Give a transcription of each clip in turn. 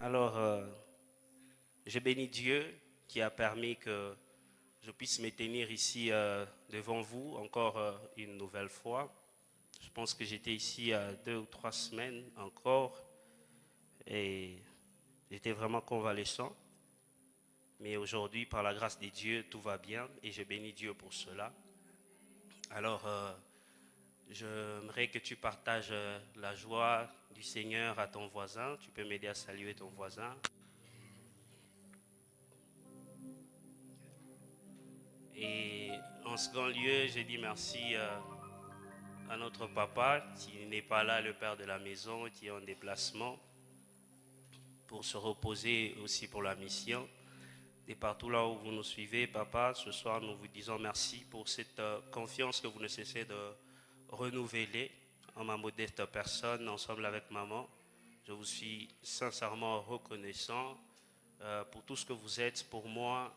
Alors, je bénis Dieu qui a permis que je puisse me tenir ici devant vous encore une nouvelle fois. Je pense que j'étais ici 2 ou 3 semaines encore et j'étais vraiment convalescent. Mais aujourd'hui, par la grâce de Dieu, tout va bien et je bénis Dieu pour cela. Alors, j'aimerais que tu partages la joie du Seigneur à ton voisin. Tu peux m'aider à saluer ton voisin. Et en second lieu, je dis merci à notre papa qui n'est pas là, le père de la maison, qui est en déplacement pour se reposer aussi pour la mission. Et partout là où vous nous suivez, papa, ce soir nous vous disons merci pour cette confiance que vous ne cessez de renouveler en ma modeste personne, ensemble avec maman. Je vous suis sincèrement reconnaissant pour tout ce que vous êtes pour moi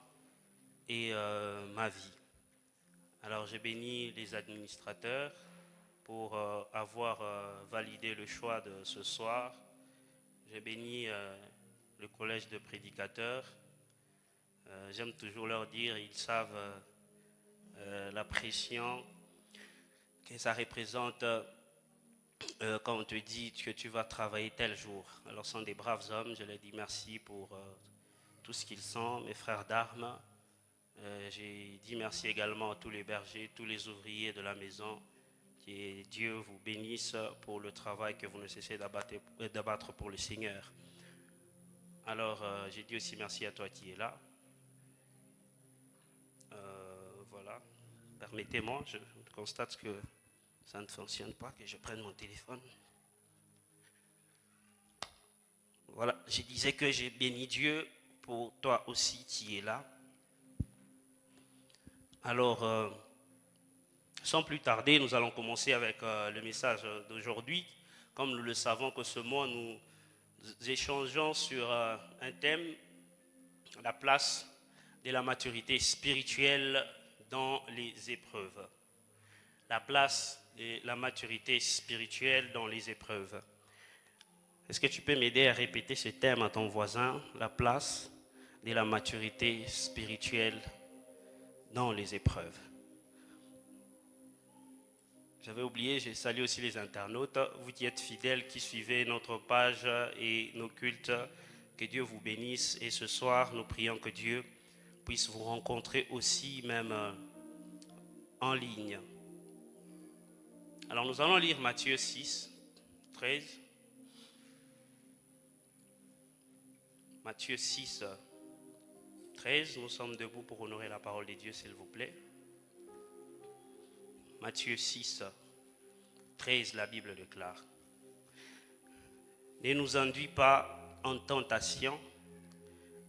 et ma vie. Alors j'ai béni les administrateurs pour avoir validé le choix de ce soir. J'ai béni le collège de prédicateurs. J'aime toujours leur dire, ils savent la pression que ça représente quand on te dit que tu vas travailler tel jour. Alors ce sont des braves hommes, je leur dis merci pour tout ce qu'ils sont, mes frères d'armes. J'ai dit merci également à tous les bergers, tous les ouvriers de la maison. Que Dieu vous bénisse pour le travail que vous ne cessez d'abattre pour le Seigneur. Alors, j'ai dit aussi merci à toi qui es là. Voilà. Permettez-moi, je constate que ça ne fonctionne pas, que je prenne mon téléphone. Voilà, je disais que j'ai béni Dieu pour toi aussi qui es là. Alors, sans plus tarder, nous allons commencer avec le message d'aujourd'hui. Comme nous le savons que ce mois, nous échangeons sur un thème, la place de la maturité spirituelle dans les épreuves. La place de la maturité spirituelle dans les épreuves. Est-ce que tu peux m'aider à répéter ce thème à ton voisin, la place de la maturité spirituelle dans les épreuves? J'avais oublié, j'ai salué aussi les internautes, vous qui êtes fidèles, qui suivez notre page et nos cultes, que Dieu vous bénisse. Et ce soir, nous prions que Dieu puisse vous rencontrer aussi, même en ligne. Alors nous allons lire Matthieu 6, 13. Matthieu 6, 13. Nous sommes debout pour honorer la parole de Dieu, s'il vous plaît. Matthieu 6, 13, la Bible déclare. Ne nous induis pas en tentation,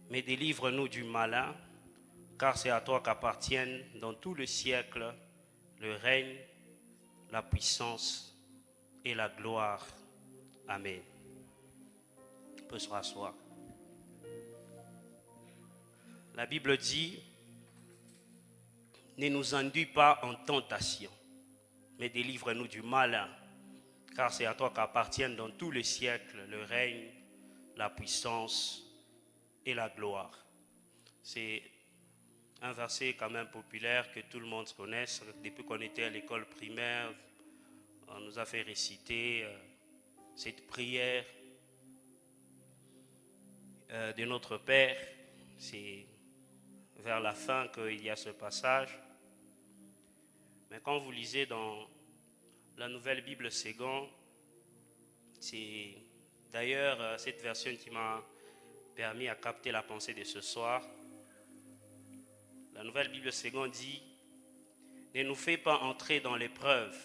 mais délivre-nous du malin, car c'est à toi qu'appartiennent dans tout le siècle le règne, la puissance et la gloire. Amen. On peut se rasseoir. La Bible dit, ne nous induis pas en tentation, mais délivre-nous du malin, car c'est à toi qu'appartiennent dans tous les siècles le règne, la puissance et la gloire. C'est un verset quand même populaire que tout le monde connaît. Depuis qu'on était à l'école primaire, on nous a fait réciter cette prière de notre Père. C'est vers la fin qu'il y a ce passage. Mais quand vous lisez dans la Nouvelle Bible Second, c'est d'ailleurs cette version qui m'a permis à capter la pensée de ce soir. La Nouvelle Bible Second dit, ne nous fais pas entrer dans l'épreuve,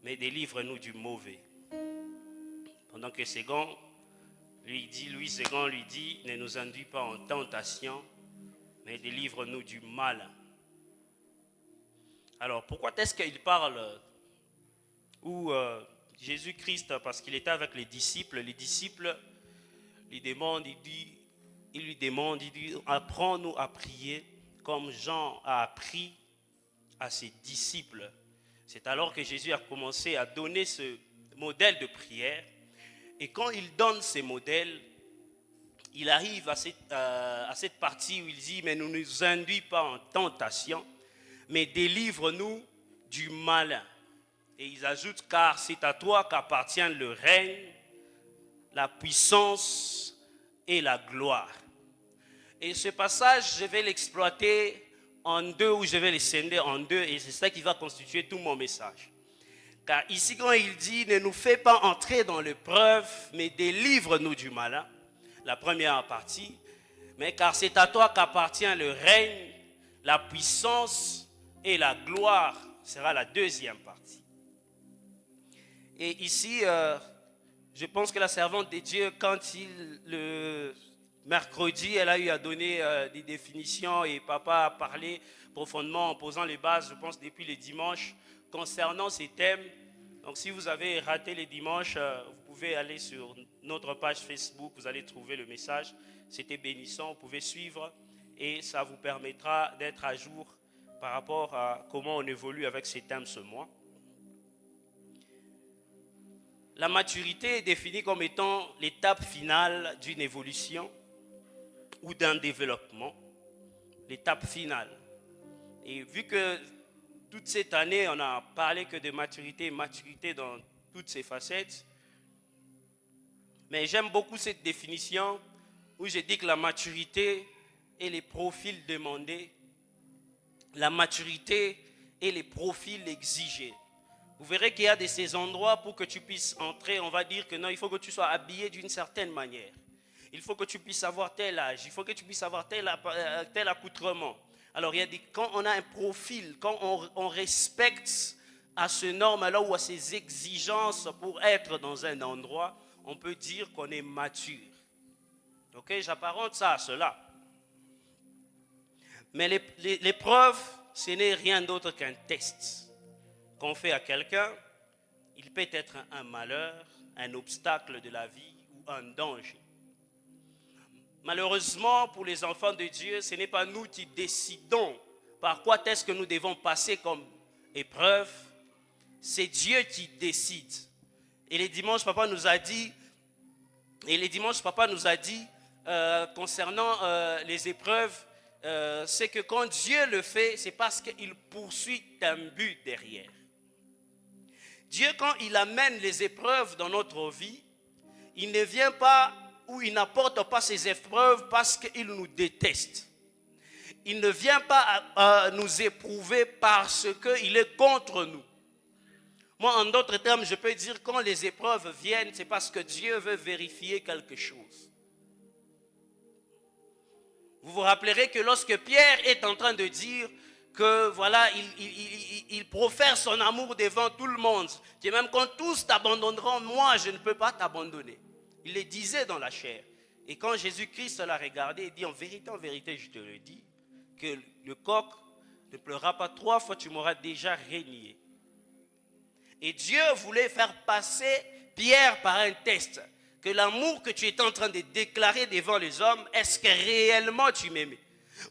mais délivre-nous du mauvais. Pendant que Second, Louis Second lui dit, ne nous induis pas en tentation, mais délivre-nous du mal. Alors, pourquoi est-ce qu'il parle où Jésus-Christ, parce qu'il était avec les disciples lui demandent, il lui dit, apprends-nous à prier comme Jean a appris à ses disciples. C'est alors que Jésus a commencé à donner ce modèle de prière. Et quand il donne ces modèles, il arrive à cette partie où il dit, mais ne nous induis pas en tentation, mais délivre-nous du malin. Et ils ajoutent, car c'est à toi qu'appartient le règne, la puissance et la gloire. Et ce passage, je vais l'exploiter en deux, ou je vais le scinder en deux, et c'est ça qui va constituer tout mon message. Car ici, quand il dit, ne nous fais pas entrer dans l'épreuve, mais délivre-nous du malin, la première partie, mais car c'est à toi qu'appartient le règne, la puissance et la gloire, sera la deuxième partie. Et ici, je pense que la servante de Dieu, quand le mercredi, elle a eu à donner des définitions et papa a parlé profondément en posant les bases, je pense, depuis le dimanche, concernant ces thèmes. Donc, si vous avez raté les dimanches, vous pouvez aller sur notre page Facebook, vous allez trouver le message. C'était bénissant, vous pouvez suivre et ça vous permettra d'être à jour par rapport à comment on évolue avec ces thèmes ce mois. La maturité est définie comme étant l'étape finale d'une évolution ou d'un développement, l'étape finale. Et vu que toute cette année, on a parlé que de maturité dans toutes ses facettes, mais j'aime beaucoup cette définition où je dis que la maturité et les profils demandés, la maturité et les profils exigés. Vous verrez qu'il y a de ces endroits pour que tu puisses entrer, on va dire que non, il faut que tu sois habillé d'une certaine manière. Il faut que tu puisses avoir tel âge, il faut que tu puisses avoir tel accoutrement. Alors, quand on a un profil, quand on respecte à ce norme-là ou à ces exigences pour être dans un endroit, on peut dire qu'on est mature. Ok, j'apparente ça à cela. Mais l'épreuve, ce n'est rien d'autre qu'un test qu'on fait à quelqu'un. Il peut être un malheur, un obstacle de la vie ou un danger. Malheureusement, pour les enfants de Dieu, ce n'est pas nous qui décidons par quoi est-ce que nous devons passer comme épreuve. C'est Dieu qui décide. Et les dimanches, papa nous a dit, concernant les épreuves, c'est que quand Dieu le fait, c'est parce qu'il poursuit un but derrière. Dieu, quand il amène les épreuves dans notre vie, il ne vient pas ou il n'apporte pas ces épreuves parce qu'il nous déteste. Il ne vient pas nous éprouver parce qu'il est contre nous. Moi, en d'autres termes, je peux dire quand les épreuves viennent, c'est parce que Dieu veut vérifier quelque chose. Vous vous rappellerez que lorsque Pierre est en train de dire que voilà, il profère son amour devant tout le monde, et même quand tous t'abandonneront, moi je ne peux pas t'abandonner. Il le disait dans la chair. Et quand Jésus-Christ l'a regardé, il dit en vérité, je te le dis, que le coq ne pleurera pas 3 fois, tu m'auras déjà renié. Et Dieu voulait faire passer Pierre par un test. Que l'amour que tu étais en train de déclarer devant les hommes, est-ce que réellement tu m'aimais?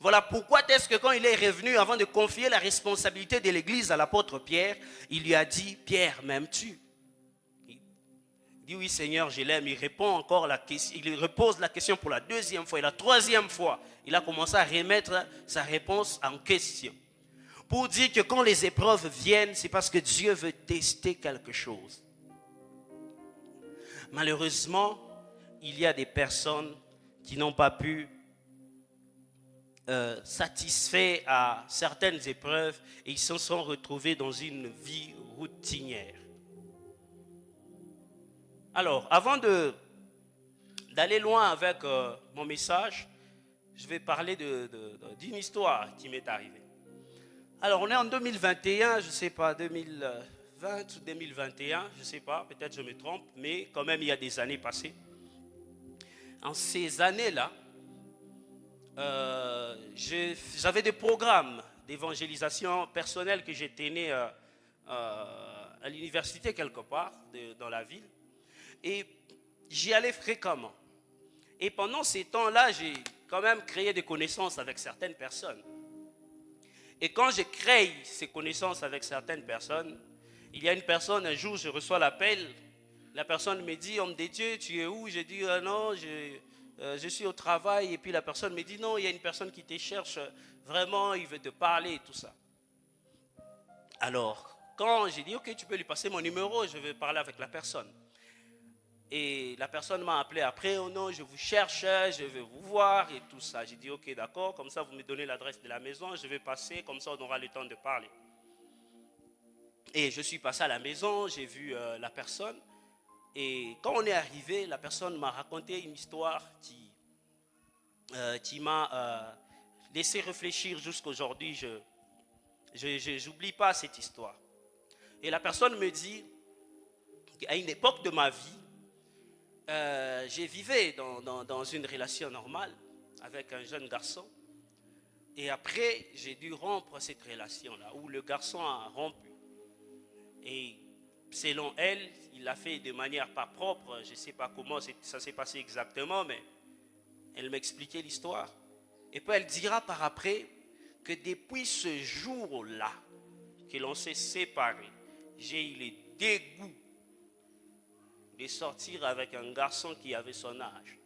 Voilà pourquoi est-ce que quand il est revenu, avant de confier la responsabilité de l'église à l'apôtre Pierre, il lui a dit, Pierre, m'aimes-tu? Il dit, oui Seigneur, je l'aime. Il répond encore la question, il repose la question pour la deuxième fois. Et la troisième fois, il a commencé à remettre sa réponse en question. Pour dire que quand les épreuves viennent, c'est parce que Dieu veut tester quelque chose. Malheureusement, il y a des personnes qui n'ont pas pu satisfaire à certaines épreuves et ils se sont retrouvés dans une vie routinière. Alors, avant d'aller loin avec mon message, je vais parler d'une histoire qui m'est arrivée. Alors, on est en 2021, je ne sais pas, 2020 ou 2021, je ne sais pas, peut-être je me trompe, mais quand même, il y a des années passées. En ces années-là, j'avais des programmes d'évangélisation personnelle que j'ai tenus à l'université quelque part, dans la ville. Et j'y allais fréquemment. Et pendant ces temps-là, j'ai quand même créé des connaissances avec certaines personnes. Et quand je crée ces connaissances avec certaines personnes, il y a une personne, un jour, je reçois l'appel. La personne me dit, homme de Dieu, tu es où? Je dis, non, je suis au travail et puis la personne me dit non, il y a une personne qui te cherche, vraiment, il veut te parler et tout ça. Alors, quand j'ai dit ok, tu peux lui passer mon numéro, je vais parler avec la personne. Et la personne m'a appelé après, oh non, je vous cherche, je vais vous voir et tout ça. J'ai dit ok, d'accord, comme ça vous me donnez l'adresse de la maison, je vais passer, comme ça on aura le temps de parler. Et je suis passé à la maison, j'ai vu la personne. Et quand on est arrivé, la personne m'a raconté une histoire qui m'a laissé réfléchir jusqu'à aujourd'hui. Je n'oublie pas cette histoire. Et la personne me dit qu'à une époque de ma vie, j'ai vécu dans une relation normale avec un jeune garçon. Et après, j'ai dû rompre cette relation-là, où le garçon a rompu. Et selon elle, il l'a fait de manière pas propre. Je ne sais pas comment ça s'est passé exactement, mais elle m'expliquait l'histoire. Et puis elle dira par après que depuis ce jour-là que l'on s'est séparés, j'ai eu le dégoût de sortir avec un garçon qui avait son âge.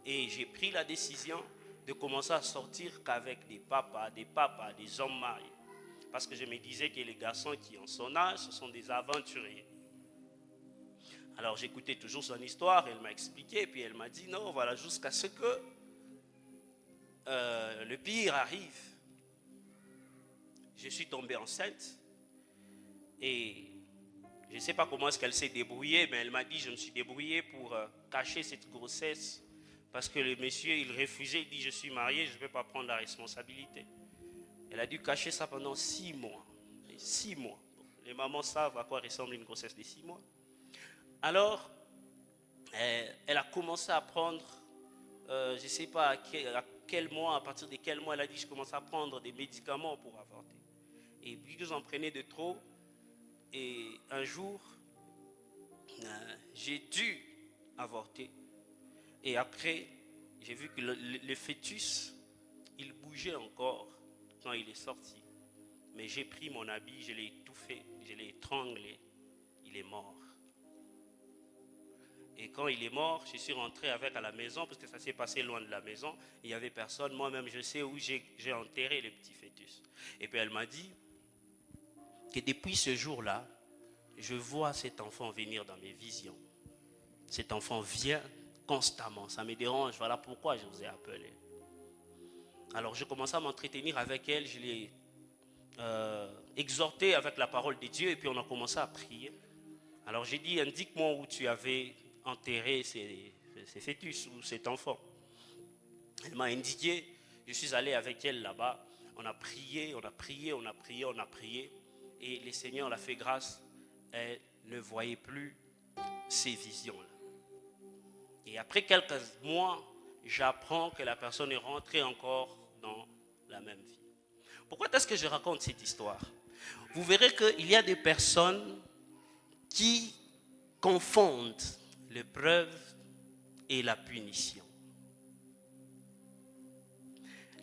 Et j'ai pris la décision de commencer à sortir qu'avec des papas, des hommes mariés. Parce que je me disais que les garçons qui ont son âge, ce sont des aventuriers. Alors j'écoutais toujours son histoire, elle m'a expliqué, puis elle m'a dit non, voilà, jusqu'à ce que le pire arrive. Je suis tombé enceinte et je ne sais pas comment est-ce qu'elle s'est débrouillée, mais elle m'a dit je me suis débrouillée pour cacher cette grossesse parce que le monsieur il refusait, il dit je suis marié, je ne vais pas prendre la responsabilité. Elle a dû cacher ça pendant 6 mois. 6 mois. Les mamans savent à quoi ressemble une grossesse de 6 mois. Alors, elle a commencé à prendre, je ne sais pas à quel mois, à partir de quel mois, elle a dit je commence à prendre des médicaments pour avorter. Et puis nous en prenait de trop. Et un jour, j'ai dû avorter. Et après, j'ai vu que le fœtus, il bougeait encore quand il est sorti. Mais j'ai pris mon habit, je l'ai étouffé, je l'ai étranglé. Il est mort. Et quand il est mort, je suis rentré avec à la maison, parce que ça s'est passé loin de la maison. Il n'y avait personne. Moi-même, je sais où j'ai enterré le petit fœtus. Et puis elle m'a dit que depuis ce jour-là, je vois cet enfant venir dans mes visions. Cet enfant vient constamment. Ça me dérange. Voilà pourquoi je vous ai appelé. Alors je commençais à m'entretenir avec elle. Je l'ai exhorté avec la parole de Dieu. Et puis on a commencé à prier. Alors j'ai dit, indique-moi où tu avais enterrer ces fœtus ou cet enfant. Elle m'a indiqué, je suis allé avec elle là-bas, on a prié, on a prié, on a prié, on a prié, et le Seigneur l'a fait grâce, elle ne voyait plus ces visions-là. Et après quelques mois, j'apprends que la personne est rentrée encore dans la même vie. Pourquoi est-ce que je raconte cette histoire? Vous verrez qu'il y a des personnes qui confondent l'épreuve et la punition.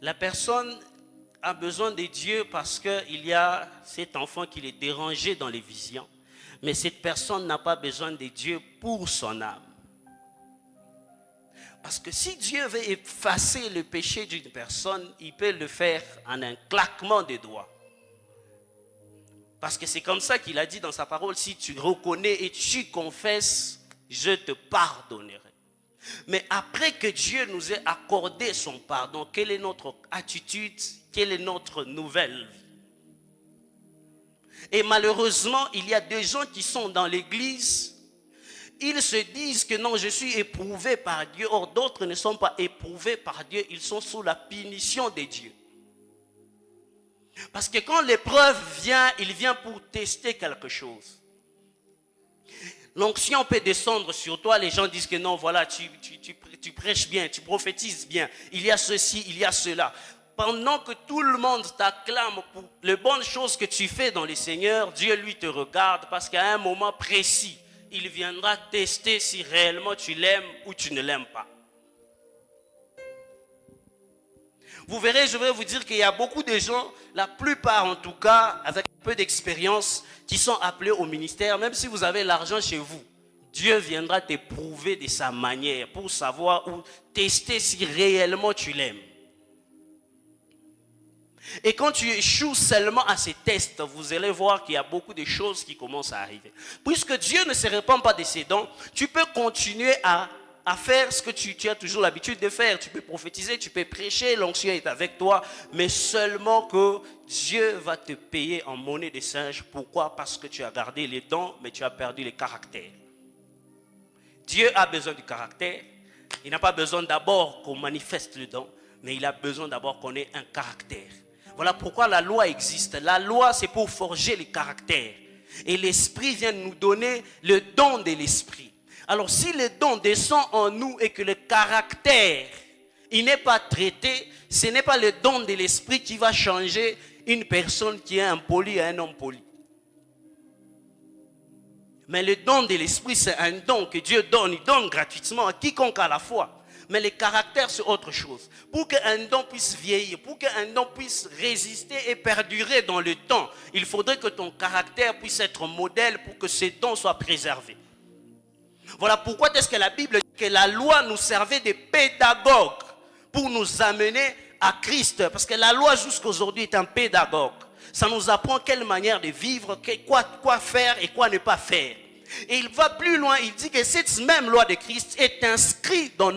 La personne a besoin de Dieu parce qu'il y a cet enfant qui est dérangé dans les visions. Mais cette personne n'a pas besoin de Dieu pour son âme. Parce que si Dieu veut effacer le péché d'une personne, il peut le faire en un claquement de doigts. Parce que c'est comme ça qu'il a dit dans sa parole, si tu reconnais et tu confesses, je te pardonnerai. Mais après que Dieu nous ait accordé son pardon, quelle est notre attitude? Quelle est notre nouvelle vie? Et malheureusement, il y a des gens qui sont dans l'église, ils se disent que non, je suis éprouvé par Dieu. Or, d'autres ne sont pas éprouvés par Dieu, ils sont sous la punition de Dieu. Parce que quand l'épreuve vient, il vient pour tester quelque chose. L'onction peut descendre sur toi, les gens disent que non, voilà, tu prêches bien, tu prophétises bien, il y a ceci, il y a cela. Pendant que tout le monde t'acclame pour les bonnes choses que tu fais dans le Seigneur, Dieu lui te regarde parce qu'à un moment précis, il viendra tester si réellement tu l'aimes ou tu ne l'aimes pas. Vous verrez, je vais vous dire qu'il y a beaucoup de gens, la plupart en tout cas, avec peu d'expérience, qui sont appelés au ministère, même si vous avez l'argent chez vous. Dieu viendra t'éprouver de sa manière pour savoir ou tester si réellement tu l'aimes. Et quand tu échoues seulement à ces tests, vous allez voir qu'il y a beaucoup de choses qui commencent à arriver. Puisque Dieu ne se répand pas de ses dons, tu peux continuer à faire ce que tu as toujours l'habitude de faire. Tu peux prophétiser, tu peux prêcher, l'onction est avec toi, mais seulement que Dieu va te payer en monnaie de singe. Pourquoi? Parce que tu as gardé les dons, mais tu as perdu le caractère. Dieu a besoin du caractère. Il n'a pas besoin d'abord qu'on manifeste le don, mais il a besoin d'abord qu'on ait un caractère. Voilà pourquoi la loi existe. La loi, c'est pour forger le caractère. Et l'esprit vient nous donner le don de l'esprit. Alors, si le don descend en nous et que le caractère, il n'est pas traité, ce n'est pas le don de l'esprit qui va changer une personne qui est impolie à un homme poli. Mais le don de l'esprit, c'est un don que Dieu donne. Il donne gratuitement à quiconque a la foi. Mais le caractère, c'est autre chose. Pour qu'un don puisse vieillir, pour qu'un don puisse résister et perdurer dans le temps, il faudrait que ton caractère puisse être modèle pour que ce don soit préservé. Voilà pourquoi est-ce que la Bible dit que la loi nous servait de pédagogue pour nous amener à Christ. Parce que la loi jusqu'aujourd'hui est un pédagogue. Ça nous apprend quelle manière de vivre, quoi faire et quoi ne pas faire. Et il va plus loin, il dit que cette même loi de Christ est inscrite dans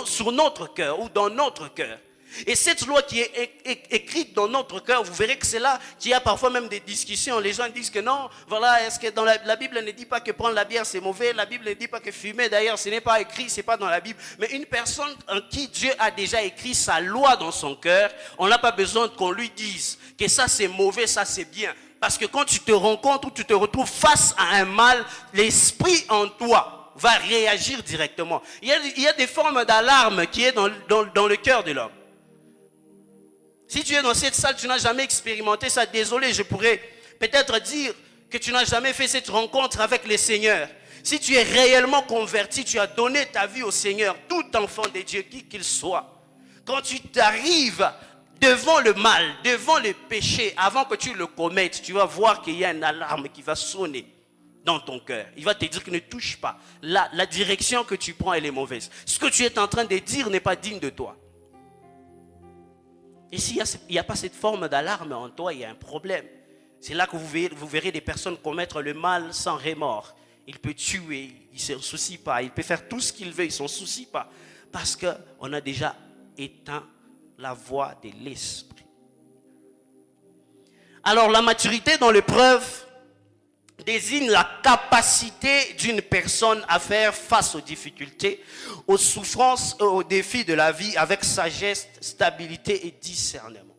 sur notre cœur ou dans notre cœur. Et cette loi qui est écrite dans notre cœur, vous verrez que c'est là qu'il y a parfois même des discussions. Les gens disent que non, voilà, est-ce que dans la Bible ne dit pas que prendre la bière c'est mauvais, la Bible ne dit pas que fumer, d'ailleurs ce n'est pas écrit, c'est pas dans la Bible. Mais une personne en qui Dieu a déjà écrit sa loi dans son cœur, on n'a pas besoin qu'on lui dise que ça c'est mauvais, ça c'est bien. Parce que quand tu te rencontres ou tu te retrouves face à un mal, l'esprit en toi va réagir directement. Il y a des formes d'alarme qui est dans le cœur de l'homme. Si tu es dans cette salle, tu n'as jamais expérimenté ça, désolé, je pourrais peut-être dire que tu n'as jamais fait cette rencontre avec le Seigneur. Si tu es réellement converti, tu as donné ta vie au Seigneur, tout enfant de Dieu, qui qu'il soit. Quand tu t'arrives devant le mal, devant le péché, avant que tu le commettes, tu vas voir qu'il y a une alarme qui va sonner dans ton cœur. Il va te dire que ne touche pas. La direction que tu prends, elle est mauvaise. Ce que tu es en train de dire n'est pas digne de toi. Et s'il n'y a pas cette forme d'alarme en toi, il y a un problème. C'est là que vous verrez des personnes commettre le mal sans remords. Il peut tuer, il ne se soucie pas. Il peut faire tout ce qu'il veut, il ne s'en soucie pas. Parce qu'on a déjà éteint la voix de l'esprit. Alors la maturité dans l'épreuve désigne la capacité d'une personne à faire face aux difficultés, aux souffrances et aux défis de la vie avec sagesse, stabilité et discernement.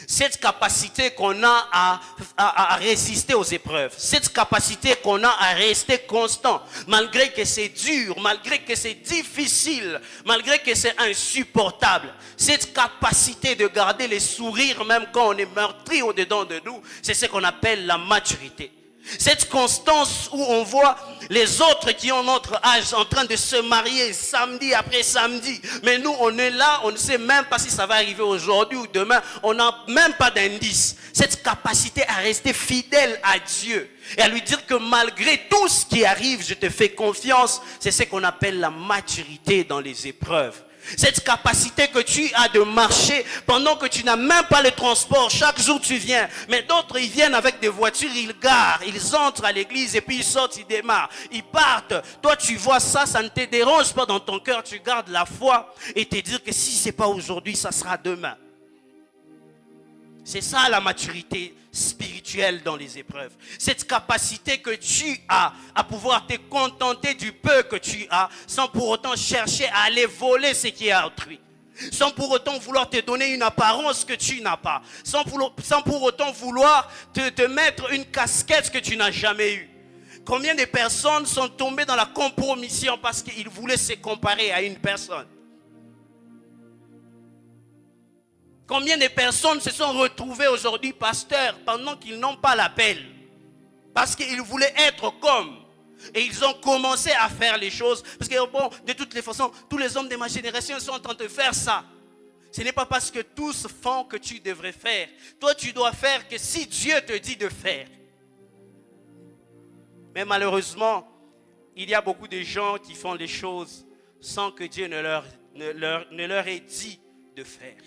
Cette capacité qu'on a à résister aux épreuves, cette capacité qu'on a à rester constant, malgré que c'est dur, malgré que c'est difficile, malgré que c'est insupportable, cette capacité de garder le sourire même quand on est meurtri au-dedans de nous, c'est ce qu'on appelle la maturité. Cette constance où on voit les autres qui ont notre âge en train de se marier samedi après samedi. Mais nous, on est là, on ne sait même pas si ça va arriver aujourd'hui ou demain. On n'a même pas d'indice. Cette capacité à rester fidèle à Dieu et à lui dire que malgré tout ce qui arrive, je te fais confiance. C'est ce qu'on appelle la maturité dans les épreuves. Cette capacité que tu as de marcher pendant que tu n'as même pas le transport. Chaque jour tu viens. Mais d'autres ils viennent avec des voitures, ils garent, ils entrent à l'église et puis ils sortent, ils démarrent, ils partent. Toi tu vois ça, ça ne te dérange pas dans ton cœur. Tu gardes la foi et te dire que si ce n'est pas aujourd'hui, ça sera demain. C'est ça la maturité spirituelle dans les épreuves. Cette capacité que tu as à pouvoir te contenter du peu que tu as sans pour autant chercher à aller voler ce qui est à autrui. Sans pour autant vouloir te donner une apparence que tu n'as pas. Sans pour autant vouloir te mettre une casquette que tu n'as jamais eue. Combien de personnes sont tombées dans la compromission parce qu'ils voulaient se comparer à une personne? Combien de personnes se sont retrouvées aujourd'hui pasteurs pendant qu'ils n'ont pas l'appel? Parce qu'ils voulaient être comme. Et ils ont commencé à faire les choses. Parce que bon, de toutes les façons, tous les hommes de ma génération sont en train de faire ça. Ce n'est pas parce que tous font que tu devrais faire. Toi, tu dois faire que si Dieu te dit de faire. Mais malheureusement, il y a beaucoup de gens qui font les choses sans que Dieu ne leur ait dit de faire.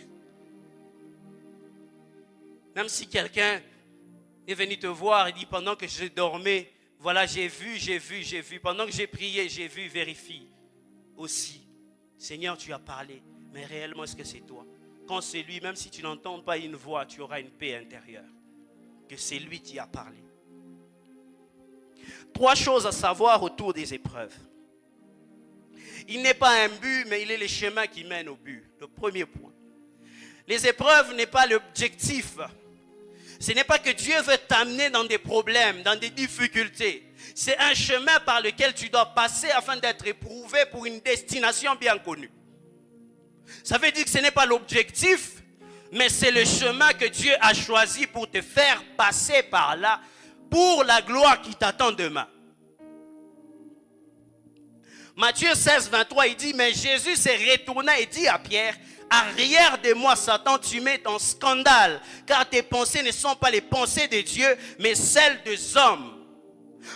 Même si quelqu'un est venu te voir et dit pendant que je dormais, voilà, j'ai vu. Pendant que j'ai prié, j'ai vu, vérifie aussi. Seigneur, tu as parlé, mais réellement, est-ce que c'est toi? Quand c'est lui, même si tu n'entends pas une voix, tu auras une paix intérieure. Que c'est lui qui a parlé. 3 choses à savoir autour des épreuves. Il n'est pas un but, mais il est le chemin qui mène au but. Le premier point. Les épreuves n'est pas l'objectif. Ce n'est pas que Dieu veut t'amener dans des problèmes, dans des difficultés. C'est un chemin par lequel tu dois passer afin d'être éprouvé pour une destination bien connue. Ça veut dire que ce n'est pas l'objectif, mais c'est le chemin que Dieu a choisi pour te faire passer par là pour la gloire qui t'attend demain. Matthieu 16, 23, il dit, mais Jésus s'est retourné et dit à Pierre, arrière de moi, Satan, tu mets en scandale, car tes pensées ne sont pas les pensées de Dieu, mais celles des hommes.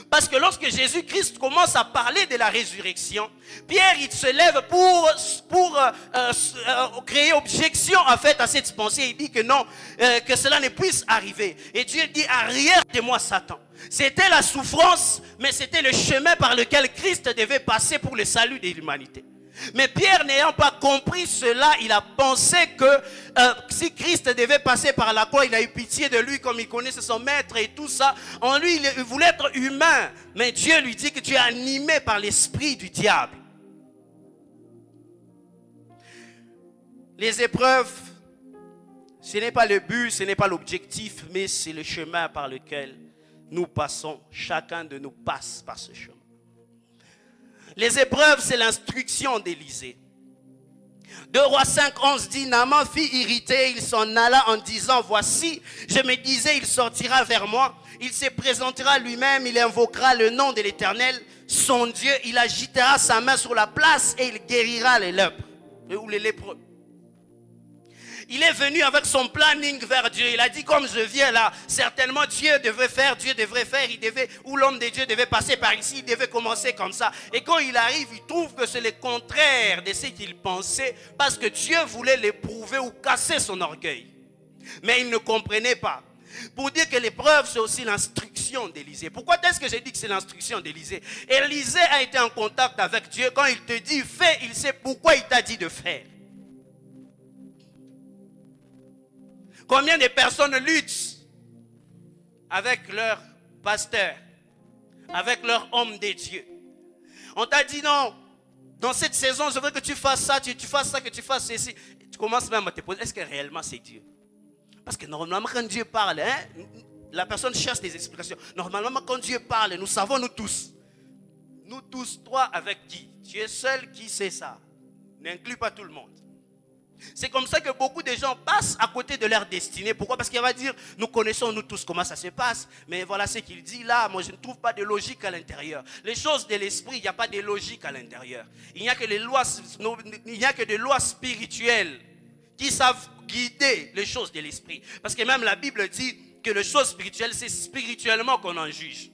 Parce que lorsque Jésus-Christ commence à parler de la résurrection, Pierre il se lève pour créer objection en fait à cette pensée. Il dit que non, que cela ne puisse arriver. Et Dieu dit, arrière de moi, Satan. C'était la souffrance, mais c'était le chemin par lequel Christ devait passer pour le salut de l'humanité. Mais Pierre, n'ayant pas compris cela, il a pensé que si Christ devait passer par la croix, il a eu pitié de lui comme il connaissait son maître et tout ça. En lui, il voulait être humain. Mais Dieu lui dit que tu es animé par l'esprit du diable. Les épreuves, ce n'est pas le but, ce n'est pas l'objectif, mais c'est le chemin par lequel nous passons. Chacun de nous passe par ce chemin. Les épreuves, c'est l'instruction d'Élisée. 2 Rois 5, 11 dit, Naaman fut irrité, il s'en alla en disant, voici, je me disais, il sortira vers moi, il se présentera lui-même, il invoquera le nom de l'Éternel, son Dieu, il agitera sa main sur la place et il guérira les lèpres, ou les lépreux. Il est venu avec son planning vers Dieu. Il a dit, comme je viens là, certainement Dieu devrait faire, ou l'homme de Dieu devait passer par ici, il devait commencer comme ça. Et quand il arrive, il trouve que c'est le contraire de ce qu'il pensait, parce que Dieu voulait l'éprouver ou casser son orgueil. Mais il ne comprenait pas. Pour dire que l'épreuve, c'est aussi l'instruction d'Élisée. Pourquoi est-ce que j'ai dit que c'est l'instruction d'Élisée? Élisée a été en contact avec Dieu. Quand il te dit fais, il sait pourquoi il t'a dit de faire. Combien de personnes luttent avec leur pasteur, avec leur homme de Dieu? On t'a dit non, dans cette saison, je veux que tu fasses ça, tu fasses ça, que tu fasses ceci. Tu commences même à te poser, est-ce que réellement c'est Dieu? Parce que normalement, quand Dieu parle, la personne cherche des explications. Normalement, quand Dieu parle, nous savons nous tous, toi avec qui? Tu es seul qui sait ça. N'inclus pas tout le monde. C'est comme ça que beaucoup de gens passent à côté de leur destinée. Pourquoi? Parce qu'il va dire, nous connaissons nous tous comment ça se passe. Mais voilà ce qu'il dit là, moi je ne trouve pas de logique à l'intérieur. Les choses de l'esprit, il n'y a pas de logique à l'intérieur. Il n'y a que des lois spirituelles qui savent guider les choses de l'esprit. Parce que même la Bible dit que les choses spirituelles, c'est spirituellement qu'on en juge.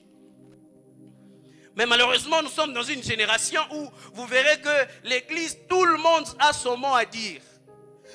Mais malheureusement, nous sommes dans une génération où vous verrez que l'église, tout le monde a son mot à dire.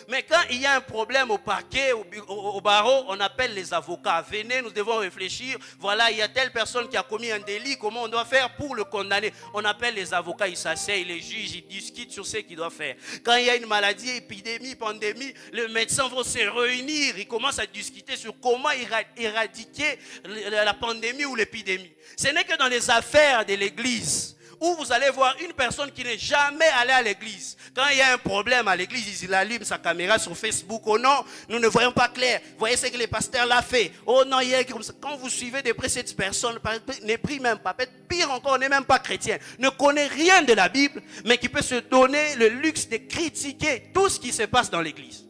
Mais quand il y a un problème au parquet, au barreau, on appelle les avocats. Venez, nous devons réfléchir. Voilà, il y a telle personne qui a commis un délit. Comment on doit faire pour le condamner? On appelle les avocats, ils s'asseyent, les juges, ils discutent sur ce qu'ils doivent faire. Quand il y a une maladie, épidémie, pandémie, les médecins vont se réunir. Ils commencent à discuter sur comment éradiquer la pandémie ou l'épidémie. Ce n'est que dans les affaires de l'église où vous allez voir une personne qui n'est jamais allée à l'église. Quand il y a un problème à l'église, il allume sa caméra sur Facebook. Oh non, nous ne voyons pas clair. Voyez ce que le pasteur l'a fait. Oh non, il y a comme ça. Quand vous suivez de près cette personne, ne prie même pas. Pire encore, n'est même pas chrétien. Ne connaît rien de la Bible, mais qui peut se donner le luxe de critiquer tout ce qui se passe dans l'église.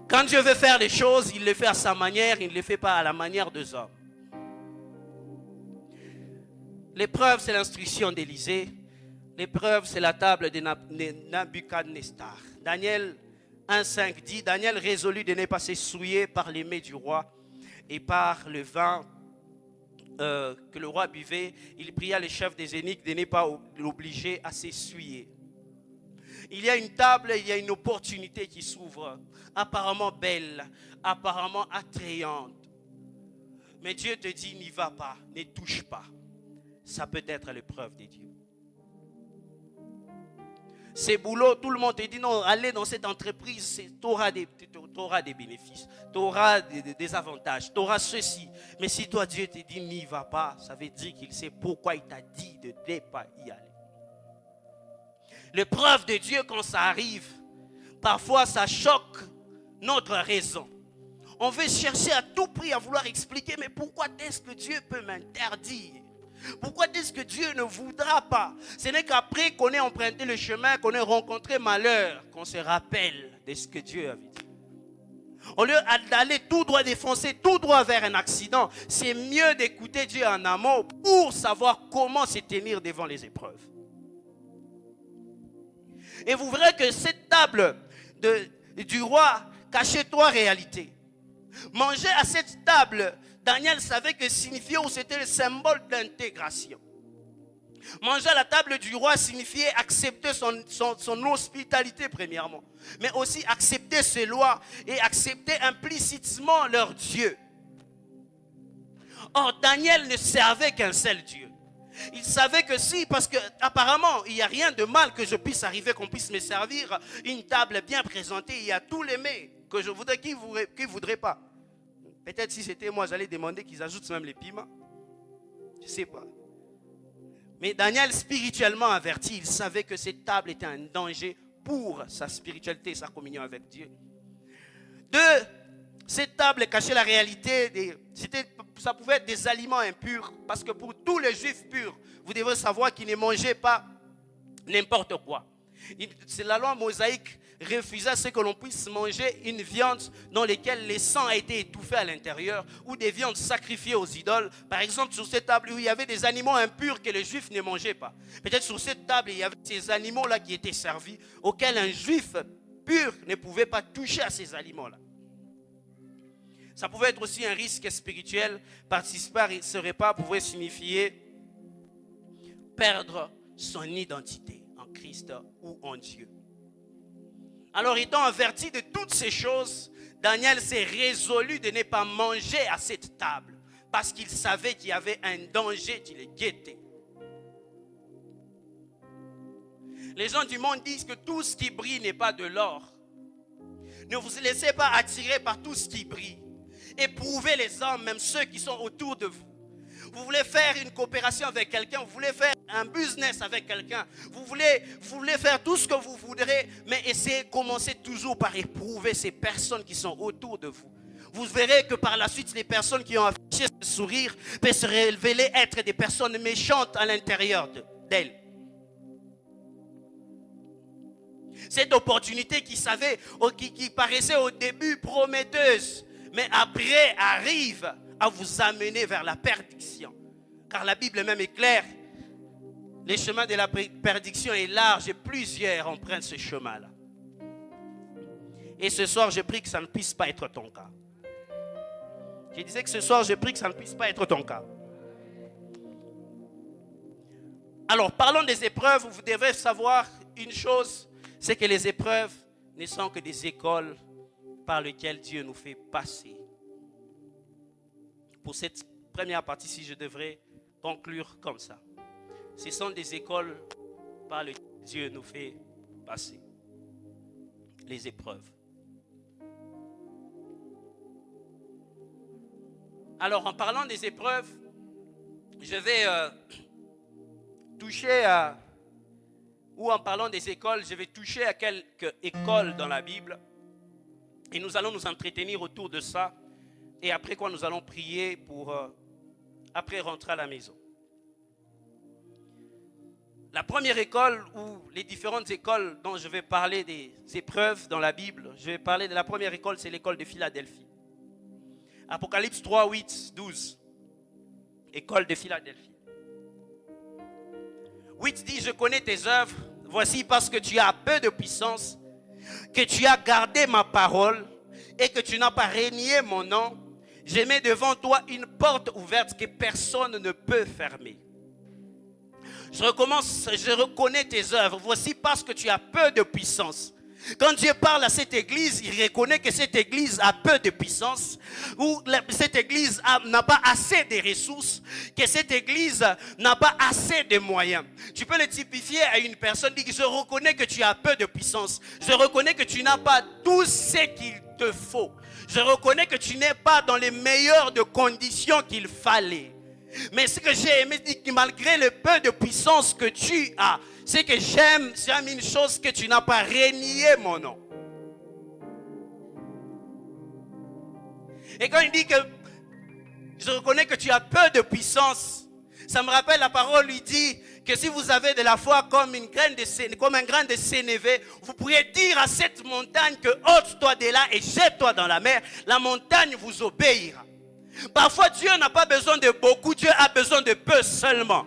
Quand Dieu veut faire les choses, il les fait à sa manière, il ne les fait pas à la manière des hommes. L'épreuve, c'est l'instruction d'Élisée. L'épreuve, c'est la table de Nabuchodonosor. Daniel 1,5 dit, Daniel résolut de ne pas se souiller par les mets du roi et par le vin que le roi buvait, il pria les chefs des eunuques de ne pas l'obliger à s'essuyer. Il y a une table, il y a une opportunité qui s'ouvre, apparemment belle, apparemment attrayante. Mais Dieu te dit, n'y va pas, ne touche pas. Ça peut être l'épreuve de Dieu. Ces boulots, tout le monde te dit, non, allez dans cette entreprise, tu auras des bénéfices, tu auras des avantages, tu auras ceci. Mais si toi, Dieu te dit, n'y va pas, ça veut dire qu'il sait pourquoi il t'a dit de ne pas y aller. L'épreuve de Dieu, quand ça arrive, parfois ça choque notre raison. On veut chercher à tout prix à vouloir expliquer, mais pourquoi est-ce que Dieu peut m'interdire? Pourquoi est-ce que Dieu ne voudra pas? Ce n'est qu'après qu'on ait emprunté le chemin, qu'on ait rencontré malheur, qu'on se rappelle de ce que Dieu avait dit. Au lieu d'aller tout droit défoncer, tout droit vers un accident, c'est mieux d'écouter Dieu en amont pour savoir comment se tenir devant les épreuves. Et vous verrez que cette table du roi cachait trois réalités. Manger à cette table, Daniel savait que signifiait ou c'était le symbole d'intégration. Manger à la table du roi signifiait accepter son hospitalité premièrement, mais aussi accepter ses lois et accepter implicitement leur Dieu. Or, Daniel ne servait qu'un seul Dieu. Il savait que si, parce qu'apparemment, il n'y a rien de mal que je puisse arriver, qu'on puisse me servir une table bien présentée. Il y a tous les mets que je voudrais, qui ne voudraient pas. Peut-être si c'était moi, j'allais demander qu'ils ajoutent même les piments. Je ne sais pas. Mais Daniel, spirituellement averti, il savait que cette table était un danger pour sa spiritualité et sa communion avec Dieu. Deux, cette table cachait la réalité, ça pouvait être des aliments impurs, parce que pour tous les juifs purs, vous devez savoir qu'ils ne mangeaient pas n'importe quoi. C'est la loi mosaïque refusait ce que l'on puisse manger une viande dans laquelle le sang a été étouffé à l'intérieur, ou des viandes sacrifiées aux idoles. Par exemple, sur cette table où il y avait des animaux impurs que les juifs ne mangeaient pas. Peut-être sur cette table, il y avait ces animaux-là qui étaient servis, auxquels un juif pur ne pouvait pas toucher à ces aliments-là. Ça pouvait être aussi un risque spirituel. Participer à ce repas pouvait signifier perdre son identité en Christ ou en Dieu. Alors, étant averti de toutes ces choses, Daniel s'est résolu de ne pas manger à cette table parce qu'il savait qu'il y avait un danger qui le guettait. Les gens du monde disent que tout ce qui brille n'est pas de l'or. Ne vous laissez pas attirer par tout ce qui brille. Éprouvez les hommes, même ceux qui sont autour de vous. Vous voulez faire une coopération avec quelqu'un, vous voulez faire un business avec quelqu'un, vous voulez faire tout ce que vous voudrez, mais essayez, commencez toujours par éprouver ces personnes qui sont autour de vous. Vous verrez que par la suite, les personnes qui ont affiché ce sourire peuvent se révéler être des personnes méchantes à l'intérieur d'elles. Cette opportunité qui paraissait au début prometteuse, mais après arrive à vous amener vers la perdition. Car la Bible même est claire. Le chemin de la perdition est large et plusieurs empruntent ce chemin-là. Et ce soir, je prie que ça ne puisse pas être ton cas. Je disais que ce soir, je prie que ça ne puisse pas être ton cas. Alors, parlons des épreuves. Vous devez savoir une chose, c'est que les épreuves ne sont que des écoles par lesquelles Dieu nous fait passer. Pour cette première partie, si je devrais conclure comme ça. Ce sont des écoles par lesquelles Dieu nous fait passer. Les épreuves. Alors, en parlant des épreuves, je vais toucher à... Ou en parlant des écoles, je vais toucher à quelques écoles dans la Bible. Et nous allons nous entretenir autour de ça. Et après quoi, nous allons prier pour après rentrer à la maison. La première école ou les différentes écoles dont je vais parler des épreuves dans la Bible, je vais parler de la première école, c'est l'école de Philadelphie. Apocalypse 3, 8, 12. École de Philadelphie. 8 dit, je connais tes œuvres, voici parce que tu as peu de puissance, que tu as gardé ma parole et que tu n'as pas renié mon nom. Je mets devant toi une porte ouverte que personne ne peut fermer. Je reconnais tes œuvres. Voici parce que tu as peu de puissance. Quand Dieu parle à cette église, il reconnaît que cette église a peu de puissance, ou cette église n'a pas assez de ressources, que cette église n'a pas assez de moyens. Tu peux le typifier à une personne, dit que je reconnais que tu as peu de puissance, je reconnais que tu n'as pas tout ce qu'il te faut, je reconnais que tu n'es pas dans les meilleures de conditions qu'il fallait. Mais ce que j'ai aimé, c'est que malgré le peu de puissance que tu as, c'est que j'aime une chose, que tu n'as pas renié mon nom. Et quand il dit que je reconnais que tu as peu de puissance, ça me rappelle la parole lui dit que si vous avez de la foi comme un grain de sénévé, vous pourriez dire à cette montagne que ôte-toi de là et jette-toi dans la mer, la montagne vous obéira. Parfois, Dieu n'a pas besoin de beaucoup, Dieu a besoin de peu seulement.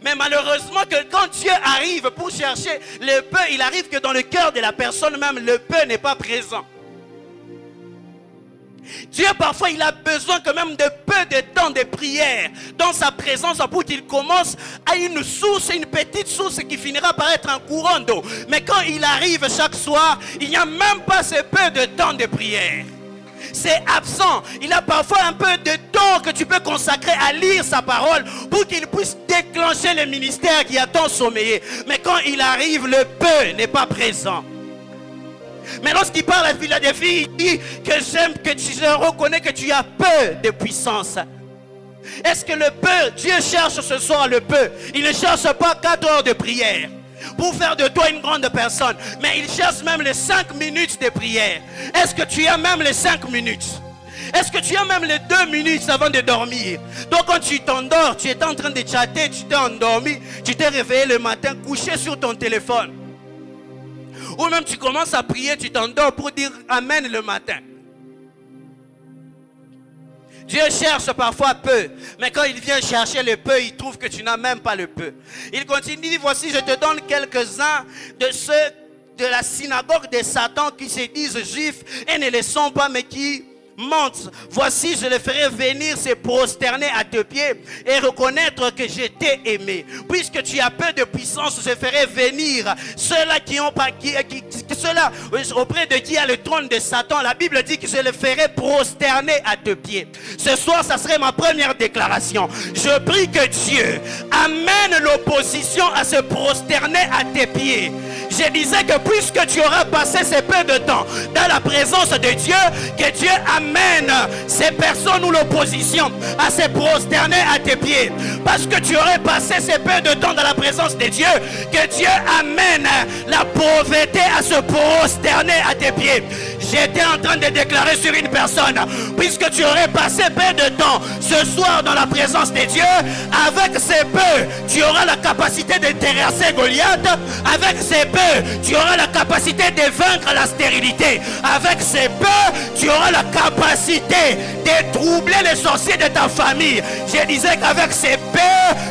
Mais malheureusement que quand Dieu arrive pour chercher le peu, il arrive que dans le cœur de la personne même, le peu n'est pas présent. Dieu parfois il a besoin quand même de peu de temps de prière dans sa présence pour qu'il commence à une source, une petite source qui finira par être un courant d'eau. Mais quand il arrive chaque soir, il n'y a même pas ce peu de temps de prière. C'est absent. Il a parfois un peu de temps que tu peux consacrer à lire sa parole pour qu'il puisse déclencher le ministère qui a tant sommeillé. Mais quand il arrive, le peu n'est pas présent. Mais lorsqu'il parle à Philadelphie, il dit que je reconnais que tu as peu de puissance. Est-ce que le peu, Dieu cherche ce soir le peu? Il ne cherche pas 4 heures de prière pour faire de toi une grande personne, mais il cherche même les 5 minutes de prière. Est-ce que tu as même les 5 minutes? Est-ce que tu as même les 2 minutes avant de dormir? Donc quand tu t'endors, tu étais en train de chatter, tu t'es endormi, tu t'es réveillé le matin, couché sur ton téléphone. Ou même tu commences à prier, tu t'endors pour dire Amen le matin. Dieu cherche parfois peu, mais quand il vient chercher le peu, il trouve que tu n'as même pas le peu. Il continue, dit, voici, je te donne quelques-uns de ceux de la synagogue de Satan qui se disent juifs et ne le sont pas, mais qui mentent. Voici, je les ferai venir se prosterner à tes pieds et reconnaître que je t'ai aimé. Puisque tu as peu de puissance, je ferai venir ceux-là ceux-là auprès de qui a le trône de Satan. La Bible dit que je les ferai prosterner à tes pieds. Ce soir, ça serait ma première déclaration. Je prie que Dieu amène l'opposition à se prosterner à tes pieds. Je disais que puisque tu auras passé ce peu de temps dans la présence de Dieu, que Dieu amène ces personnes ou l'opposition à se prosterner à tes pieds. Parce que tu aurais passé ce peu de temps dans la présence de Dieu, que Dieu amène la pauvreté à se prosterner à tes pieds. J'étais en train de déclarer sur une personne, puisque tu aurais passé peu de temps ce soir dans la présence de Dieu, avec ces peu, tu auras la capacité de terrasser Goliath. Avec ces peu, tu auras la capacité de vaincre la stérilité. Avec ces peu, tu auras la capacité de troubler les sorciers de ta famille. Je disais qu'avec ces peu,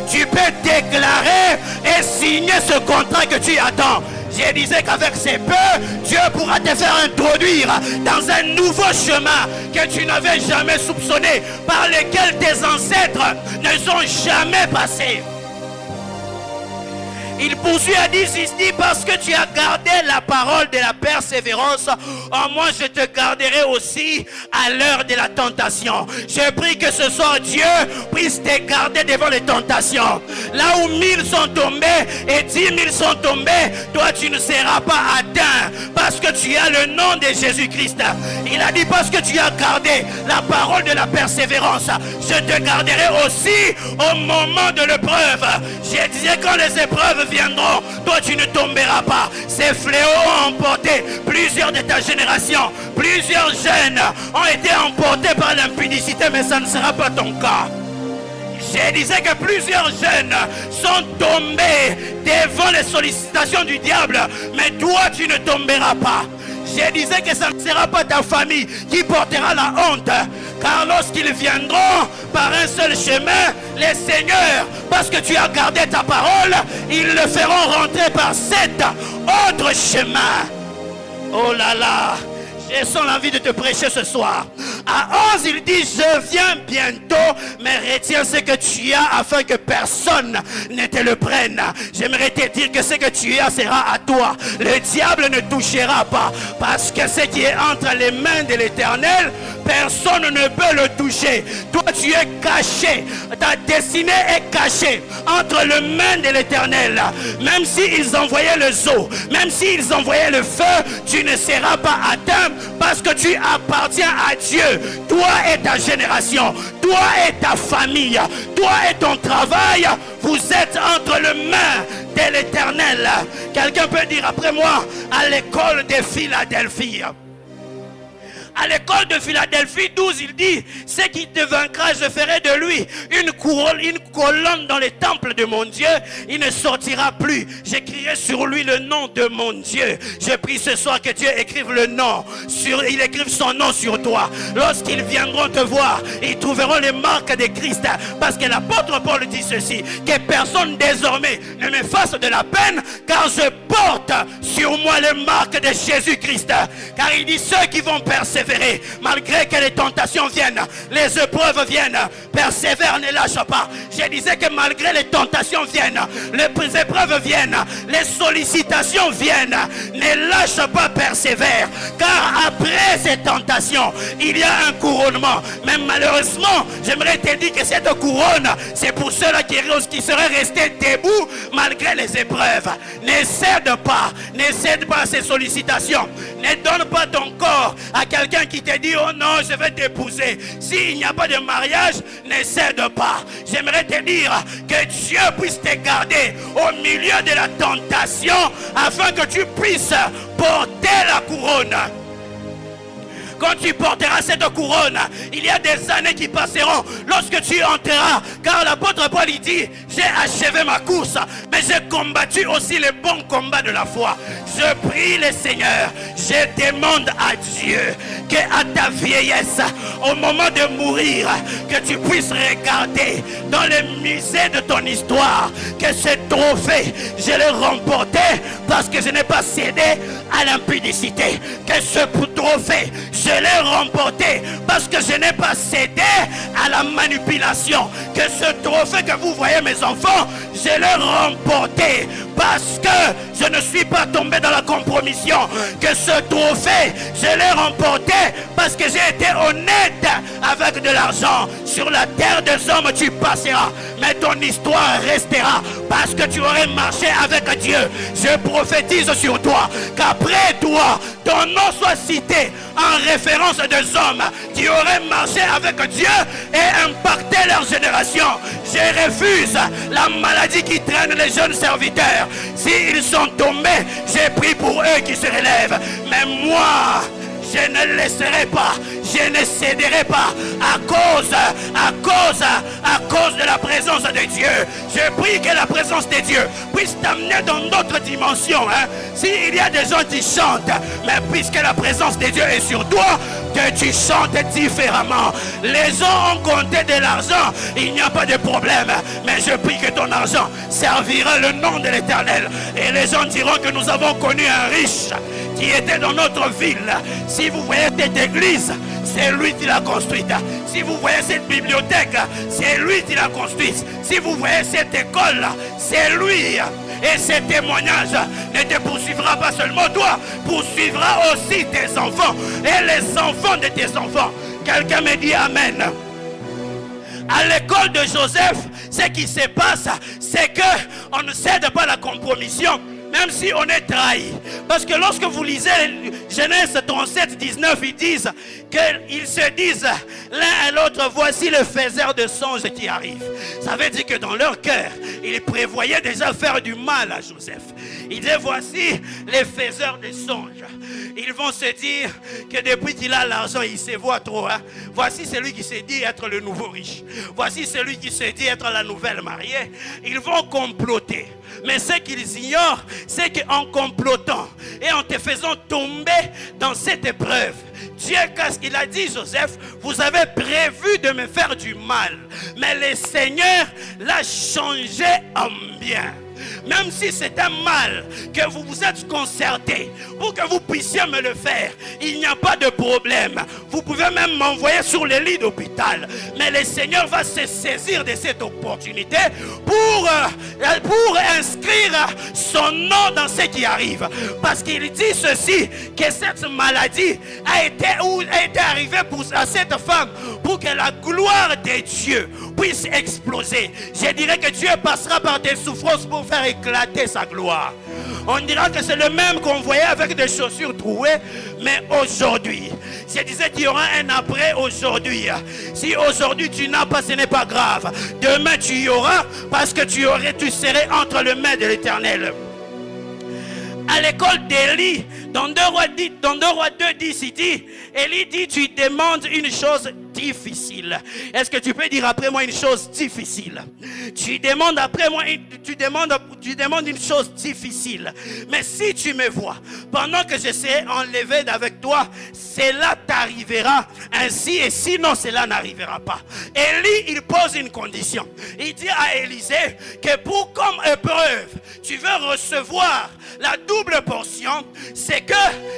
tu peux déclarer et signer ce contrat que tu attends. Je disais qu'avec ces peu, Dieu pourra te faire introduire dans un nouveau chemin que tu n'avais jamais soupçonné, par lequel tes ancêtres ne sont jamais passés. Il poursuit à dire ici, parce que tu as gardé la parole de la persévérance, en moi je te garderai aussi à l'heure de la tentation. Je prie que ce soir Dieu puisse te garder devant les tentations. Là où 1000 sont tombés et 10 000 sont tombés, toi tu ne seras pas atteint parce que tu as le nom de Jésus-Christ. Il a dit parce que tu as gardé la parole de la persévérance, je te garderai aussi au moment de l'épreuve. Je disais quand les épreuves viendront, toi tu ne tomberas pas. Ces fléaux ont emporté plusieurs de ta génération. Plusieurs jeunes ont été emportés par l'impudicité, mais ça ne sera pas ton cas. Je disais que plusieurs jeunes sont tombés devant les sollicitations du diable, mais toi tu ne tomberas pas. Je disais que ça ne sera pas ta famille qui portera la honte, car lorsqu'ils viendront par un seul chemin, les seigneurs, parce que tu as gardé ta parole, ils le feront rentrer par 7 autres chemins. Oh là là, je sens l'envie de te prêcher ce soir. À 11, il dit, je viens bientôt, mais retiens ce que tu as afin que personne ne te le prenne. J'aimerais te dire que ce que tu as sera à toi. Le diable ne touchera pas, parce que ce qui est entre les mains de l'Éternel, personne ne peut le toucher. Toi, tu es caché. Ta destinée est cachée entre les mains de l'Éternel. Même s'ils envoyaient le zoo, même s'ils envoyaient le feu, tu ne seras pas atteint parce que tu appartiens à Dieu. Toi et ta génération, toi et ta famille, toi et ton travail, vous êtes entre les mains de l'Éternel. Quelqu'un peut dire après moi, à l'école de Philadelphie. À l'école de Philadelphie 12, il dit, ce qui te vaincra, je ferai de lui une colonne dans les temples de mon Dieu. Il ne sortira plus. J'écrirai sur lui le nom de mon Dieu. Je prie ce soir que Dieu écrive le nom. Il écrive son nom sur toi. Lorsqu'ils viendront te voir, ils trouveront les marques de Christ. Parce que l'apôtre Paul dit ceci, que personne désormais ne me fasse de la peine, car je porte sur moi les marques de Jésus-Christ. Car il dit, ceux qui vont persévérer, malgré que les tentations viennent, les épreuves viennent, persévère, ne lâche pas. Je disais que malgré les tentations viennent, les épreuves viennent, les sollicitations viennent, ne lâche pas, persévère, car après ces tentations, il y a un couronnement. Mais malheureusement, j'aimerais te dire que cette couronne, c'est pour ceux-là qui seraient restés debout malgré les épreuves. Ne cède pas à ces sollicitations. Ne donne pas ton corps à quelqu'un qui te dit, oh non, je vais t'épouser. S'il n'y a pas de mariage, ne cède pas. J'aimerais te dire que Dieu puisse te garder au milieu de la tentation afin que tu puisses porter la couronne. Quand tu porteras cette couronne, il y a des années qui passeront lorsque tu entreras. Car l'apôtre Paul dit, j'ai achevé ma course, mais j'ai combattu aussi le bon combat de la foi. Je prie le Seigneur, je demande à Dieu qu'à ta vieillesse, au moment de mourir, que tu puisses regarder dans le musée de ton histoire, que ce trophée, je l'ai remporté parce que je n'ai pas cédé à l'impudicité. Que ce trophée, je l'ai remporté parce que je n'ai pas cédé à la manipulation. Que ce trophée que vous voyez, mes enfants, je l'ai remporté parce que je ne suis pas tombé dans la compromission. Que ce trophée, je l'ai remporté parce que j'ai été honnête avec de l'argent. Sur la terre des hommes, tu passeras, mais ton histoire restera parce que tu aurais marché avec Dieu. Je prophétise sur toi qu'après toi, ton nom soit cité en référence des hommes qui auraient marché avec Dieu et impacté leur génération. Je refuse la maladie qui traîne les jeunes serviteurs. S'ils sont tombés, j'ai prié pour eux qui se relèvent. Mais moi, je ne laisserai pas, je ne céderai pas à cause de la présence de Dieu. Je prie que la présence de Dieu puisse t'amener dans d'autres dimensions. S'il y a des gens qui chantent, mais puisque la présence de Dieu est sur toi, que tu chantes différemment. Les gens ont compté de l'argent, il n'y a pas de problème. Mais je prie que ton argent servira le nom de l'Éternel. Et les gens diront que nous avons connu un riche qui était dans notre ville. Si vous voyez cette église, c'est lui qui l'a construite. Si vous voyez cette bibliothèque, c'est lui qui l'a construite. Si vous voyez cette école, c'est lui. Et ce témoignage ne te poursuivra pas seulement toi, poursuivra aussi tes enfants et les enfants de tes enfants. Quelqu'un me dit amen. À l'école de Joseph, ce qui se passe, c'est qu'on ne cède pas à la compromission, même si on est trahi. Parce que lorsque vous lisez Genèse 37, 19, ils disent qu'ils se disent l'un à l'autre, voici le faiseur de songes qui arrive. Ça veut dire que dans leur cœur, ils prévoyaient déjà faire du mal à Joseph. Ils disaient, voici les faiseurs de songes. Ils vont se dire que depuis qu'il a l'argent, il se voit trop. Voici celui qui se dit être le nouveau riche. Voici celui qui se dit être la nouvelle mariée. Ils vont comploter. Mais ce qu'ils ignorent, c'est qu'en complotant et en te faisant tomber dans cette épreuve, Dieu, qu'est-ce qu'il a dit, Joseph? Vous avez prévu de me faire du mal, mais le Seigneur l'a changé en bien. même si c'est un mal que vous vous êtes concerté pour que vous puissiez me le faire, il n'y a pas de problème. Vous pouvez même m'envoyer sur les lits d'hôpital. Mais le Seigneur va se saisir de cette opportunité pour inscrire son nom dans ce qui arrive. Parce qu'il dit ceci, que cette maladie a été arrivée à cette femme pour que la gloire de Dieu puisse exploser. Je dirais que Dieu passera par des souffrances pour faire éclater sa gloire. On dira que c'est le même qu'on voyait avec des chaussures trouées, mais aujourd'hui, je disais qu'il y aura un après aujourd'hui. Si aujourd'hui tu n'as pas, ce n'est pas grave. Demain tu y auras, parce que tu serais entre les mains de l'Éternel. À l'école d'Élie, dans 2 Rois 2:10, il dit, Élie dit, tu demandes une chose difficile. Est-ce que tu peux dire après moi une chose difficile? Tu demandes après moi, tu demandes une chose difficile. Mais si tu me vois, pendant que je serai enlevé d'avec toi, cela t'arrivera ainsi, et sinon cela n'arrivera pas. Élie, il pose une condition. Il dit à Élisée que pour comme épreuve, tu veux recevoir la double portion, c'est que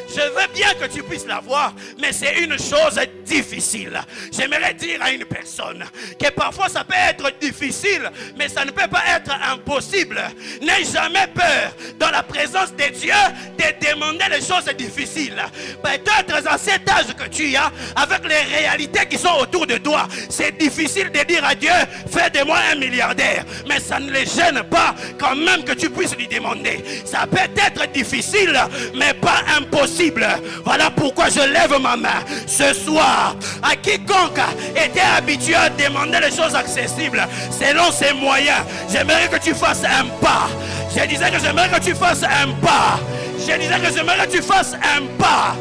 je veux bien que tu puisses l'avoir, mais c'est une chose difficile. J'aimerais dire à une personne que parfois ça peut être difficile, mais ça ne peut pas être impossible. N'aie jamais peur dans la présence de Dieu de demander les choses difficiles. Peut-être dans cet âge que tu as, avec les réalités qui sont autour de toi, c'est difficile de dire à Dieu, fais de moi un milliardaire. Mais ça ne les gêne pas quand même que tu puisses lui demander. Ça peut être difficile, mais pas impossible. Voilà pourquoi je lève ma main ce soir à quiconque était habitué à demander les choses accessibles selon ses moyens. J'aimerais que tu fasses un pas. Je disais que j'aimerais que tu fasses un pas. Je disais que j'aimerais que tu fasses un pas.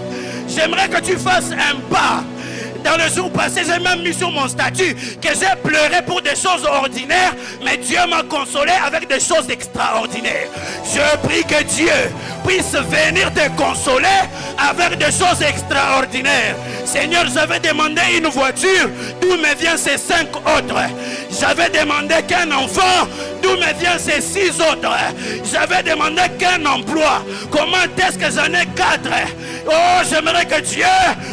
J'aimerais que tu fasses un pas. Dans le jour passé, j'ai même mis sur mon statut que j'ai pleuré pour des choses ordinaires, mais Dieu m'a consolé avec des choses extraordinaires. Je prie que Dieu puisse venir te consoler avec des choses extraordinaires. Seigneur, j'avais demandé une voiture, d'où me viennent ces 5 autres? J'avais demandé qu'un enfant, d'où me viennent ces 6 autres? J'avais demandé qu'un emploi, comment est-ce que j'en ai 4? Oh, j'aimerais que Dieu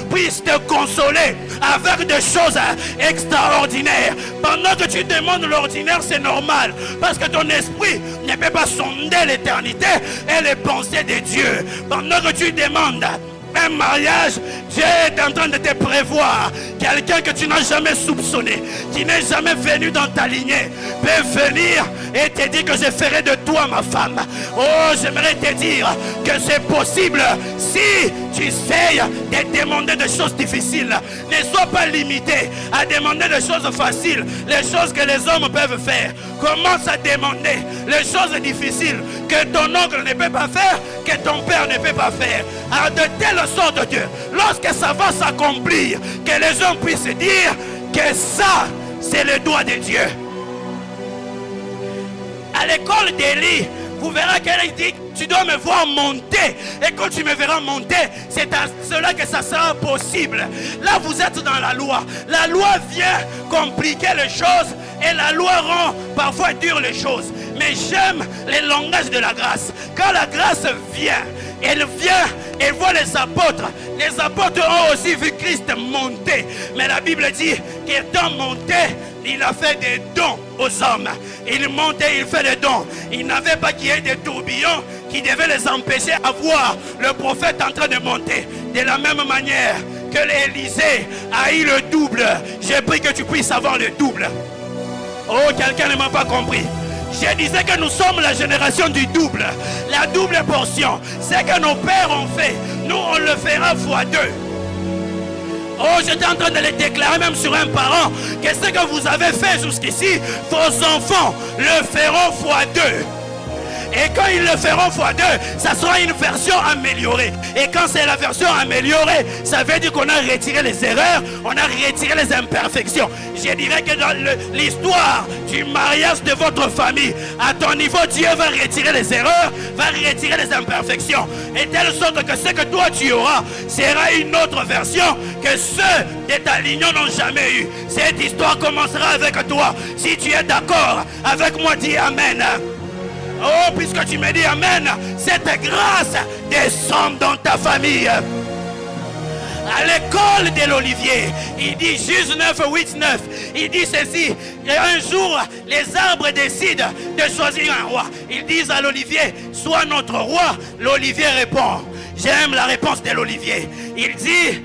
puisse te consoler avec des choses extraordinaires. Pendant que tu demandes l'ordinaire, c'est normal, parce que ton esprit ne peut pas sonder l'éternité et les pensées de Dieu. Pendant que tu demandes un mariage, Dieu est en train de te prévoir. Quelqu'un que tu n'as jamais soupçonné, qui n'est jamais venu dans ta lignée, peut venir et te dire que je ferai de toi ma femme. Oh, j'aimerais te dire que c'est possible si tu essayes de demander des choses difficiles. Ne sois pas limité à demander des choses faciles, les choses que les hommes peuvent faire. Commence à demander les choses difficiles que ton oncle ne peut pas faire, que ton père ne peut pas faire. Alors de telle sorte que lorsque ça va s'accomplir, que les gens puissent dire que ça, c'est le doigt de Dieu. À l'école d'Élie, vous verrez qu'elle dit, tu dois me voir monter. Et quand tu me verras monter, c'est à cela que ça sera possible. Là, vous êtes dans la loi. La loi vient compliquer les choses et la loi rend parfois dures les choses. Mais j'aime le langage de la grâce. Quand la grâce vient, elle vient et voit les apôtres. Les apôtres ont aussi vu Christ monter. Mais la Bible dit qu'étant monté, il a fait des dons aux hommes. Il monte et il fait des dons. Il n'avait pas qu'il y ait des tourbillons qui devaient les empêcher à voir le prophète en train de monter. De la même manière que l'Élysée a eu le double, j'ai pris que tu puisses avoir le double. Oh, quelqu'un ne m'a pas compris. Je disais que nous sommes la génération du double. La double portion. C'est que nos pères ont fait. Nous, on le fera x2. Oh, j'étais en train de le déclarer même sur un parent. Que ce que vous avez fait jusqu'ici, vos enfants le feront x2. Et quand ils le feront x2, ça sera une version améliorée. Et quand c'est la version améliorée, ça veut dire qu'on a retiré les erreurs, on a retiré les imperfections. Je dirais que dans l'histoire du mariage de votre famille, à ton niveau, Dieu va retirer les erreurs, va retirer les imperfections. Et telle sorte que ce que toi tu auras sera une autre version que ceux de ta ligne n'ont jamais eu. Cette histoire commencera avec toi. Si tu es d'accord avec moi, dis Amen. Oh, puisque tu me dis Amen, cette grâce descend dans ta famille. À l'école de l'olivier, il dit, Juge 9, 8, 9, il dit ceci, et un jour, les arbres décident de choisir un roi. Ils disent à l'olivier, sois notre roi. L'olivier répond, j'aime la réponse de l'olivier. Il dit,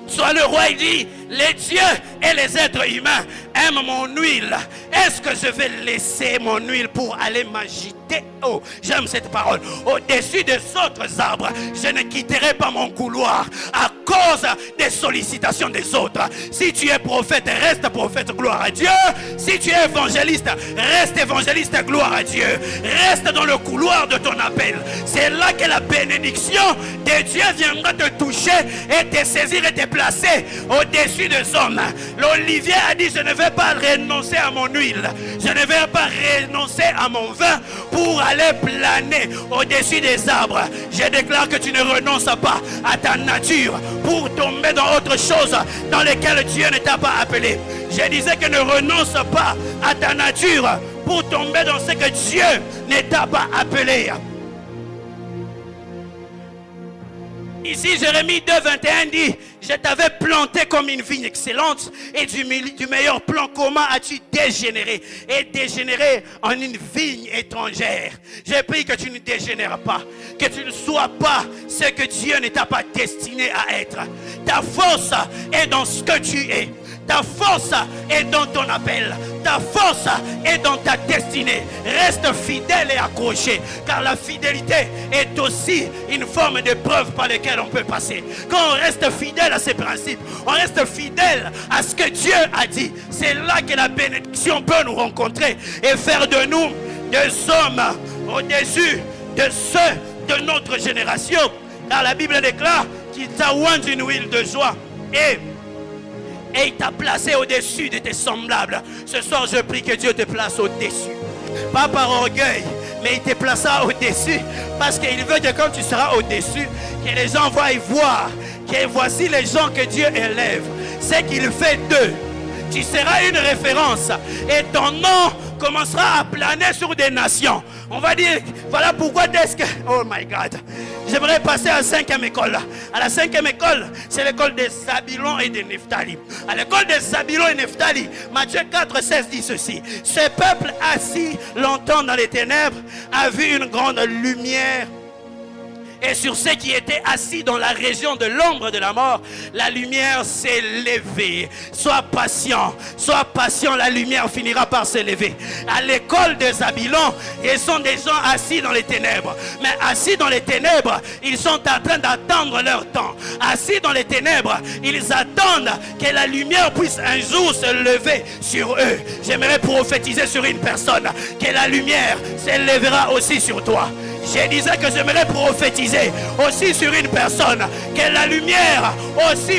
sois le roi, il dit, les dieux et les êtres humains aiment mon huile. Est-ce que je vais laisser mon huile pour aller m'agiter? Oh, j'aime cette parole. Au-dessus des autres arbres, je ne quitterai pas mon couloir à cause des sollicitations des autres. Si tu es prophète, reste prophète, gloire à Dieu. Si tu es évangéliste, reste évangéliste, gloire à Dieu. Reste dans le couloir de ton appel. C'est là que la bénédiction de Dieu viendra te toucher et te saisir et te placer au-dessus des hommes. L'olivier a dit, je ne vais pas renoncer à mon huile. Je ne vais pas renoncer à mon vin pour aller planer au-dessus des arbres. Je déclare que tu ne renonces pas à ta nature pour tomber dans autre chose dans laquelle Dieu ne t'a pas appelé. Je disais que ne renonce pas à ta nature pour tomber dans ce que Dieu ne t'a pas appelé. Ici, Jérémie 2, 21 dit, je t'avais planté comme une vigne excellente et du meilleur plan commun as-tu dégénéré et dégénéré en une vigne étrangère. Je prie que tu ne dégénères pas, que tu ne sois pas ce que Dieu ne t'a pas destiné à être. Ta force est dans ce que tu es. Ta force est dans ton appel. Ta force est dans ta destinée. Reste fidèle et accroché. Car la fidélité est aussi une forme de preuve par laquelle on peut passer. Quand on reste fidèle à ses principes, on reste fidèle à ce que Dieu a dit. C'est là que la bénédiction peut nous rencontrer et faire de nous des hommes au-dessus de ceux de notre génération. Car la Bible déclare qu'il t'a oint d'une huile de joie et il t'a placé au-dessus de tes semblables. Ce soir, je prie que Dieu te place au-dessus. Pas par orgueil, mais il te placera au-dessus. Parce qu'il veut que quand tu seras au-dessus, que les gens voient que voici les gens que Dieu élève. C'est qu'il fait d'eux. Tu seras une référence. Et ton nom commencera à planer sur des nations. On va dire, voilà pourquoi est-ce que... Oh my God. J'aimerais passer à la 5e école. À la 5e école, c'est l'école des Zabulon et de Nephtali. À l'école des Zabulon et Nephtali, Matthieu 4, 16 dit ceci. Ce peuple assis longtemps dans les ténèbres a vu une grande lumière. Et sur ceux qui étaient assis dans la région de l'ombre de la mort, la lumière s'est levée. Sois patient, la lumière finira par se lever. À l'école des Zabulon, ils sont des gens assis dans les ténèbres. Mais assis dans les ténèbres, ils sont en train d'attendre leur temps. Assis dans les ténèbres, ils attendent que la lumière puisse un jour se lever sur eux. J'aimerais prophétiser sur une personne que la lumière s'élèvera aussi sur toi. Je disais que j'aimerais prophétiser aussi sur une personne, que la lumière aussi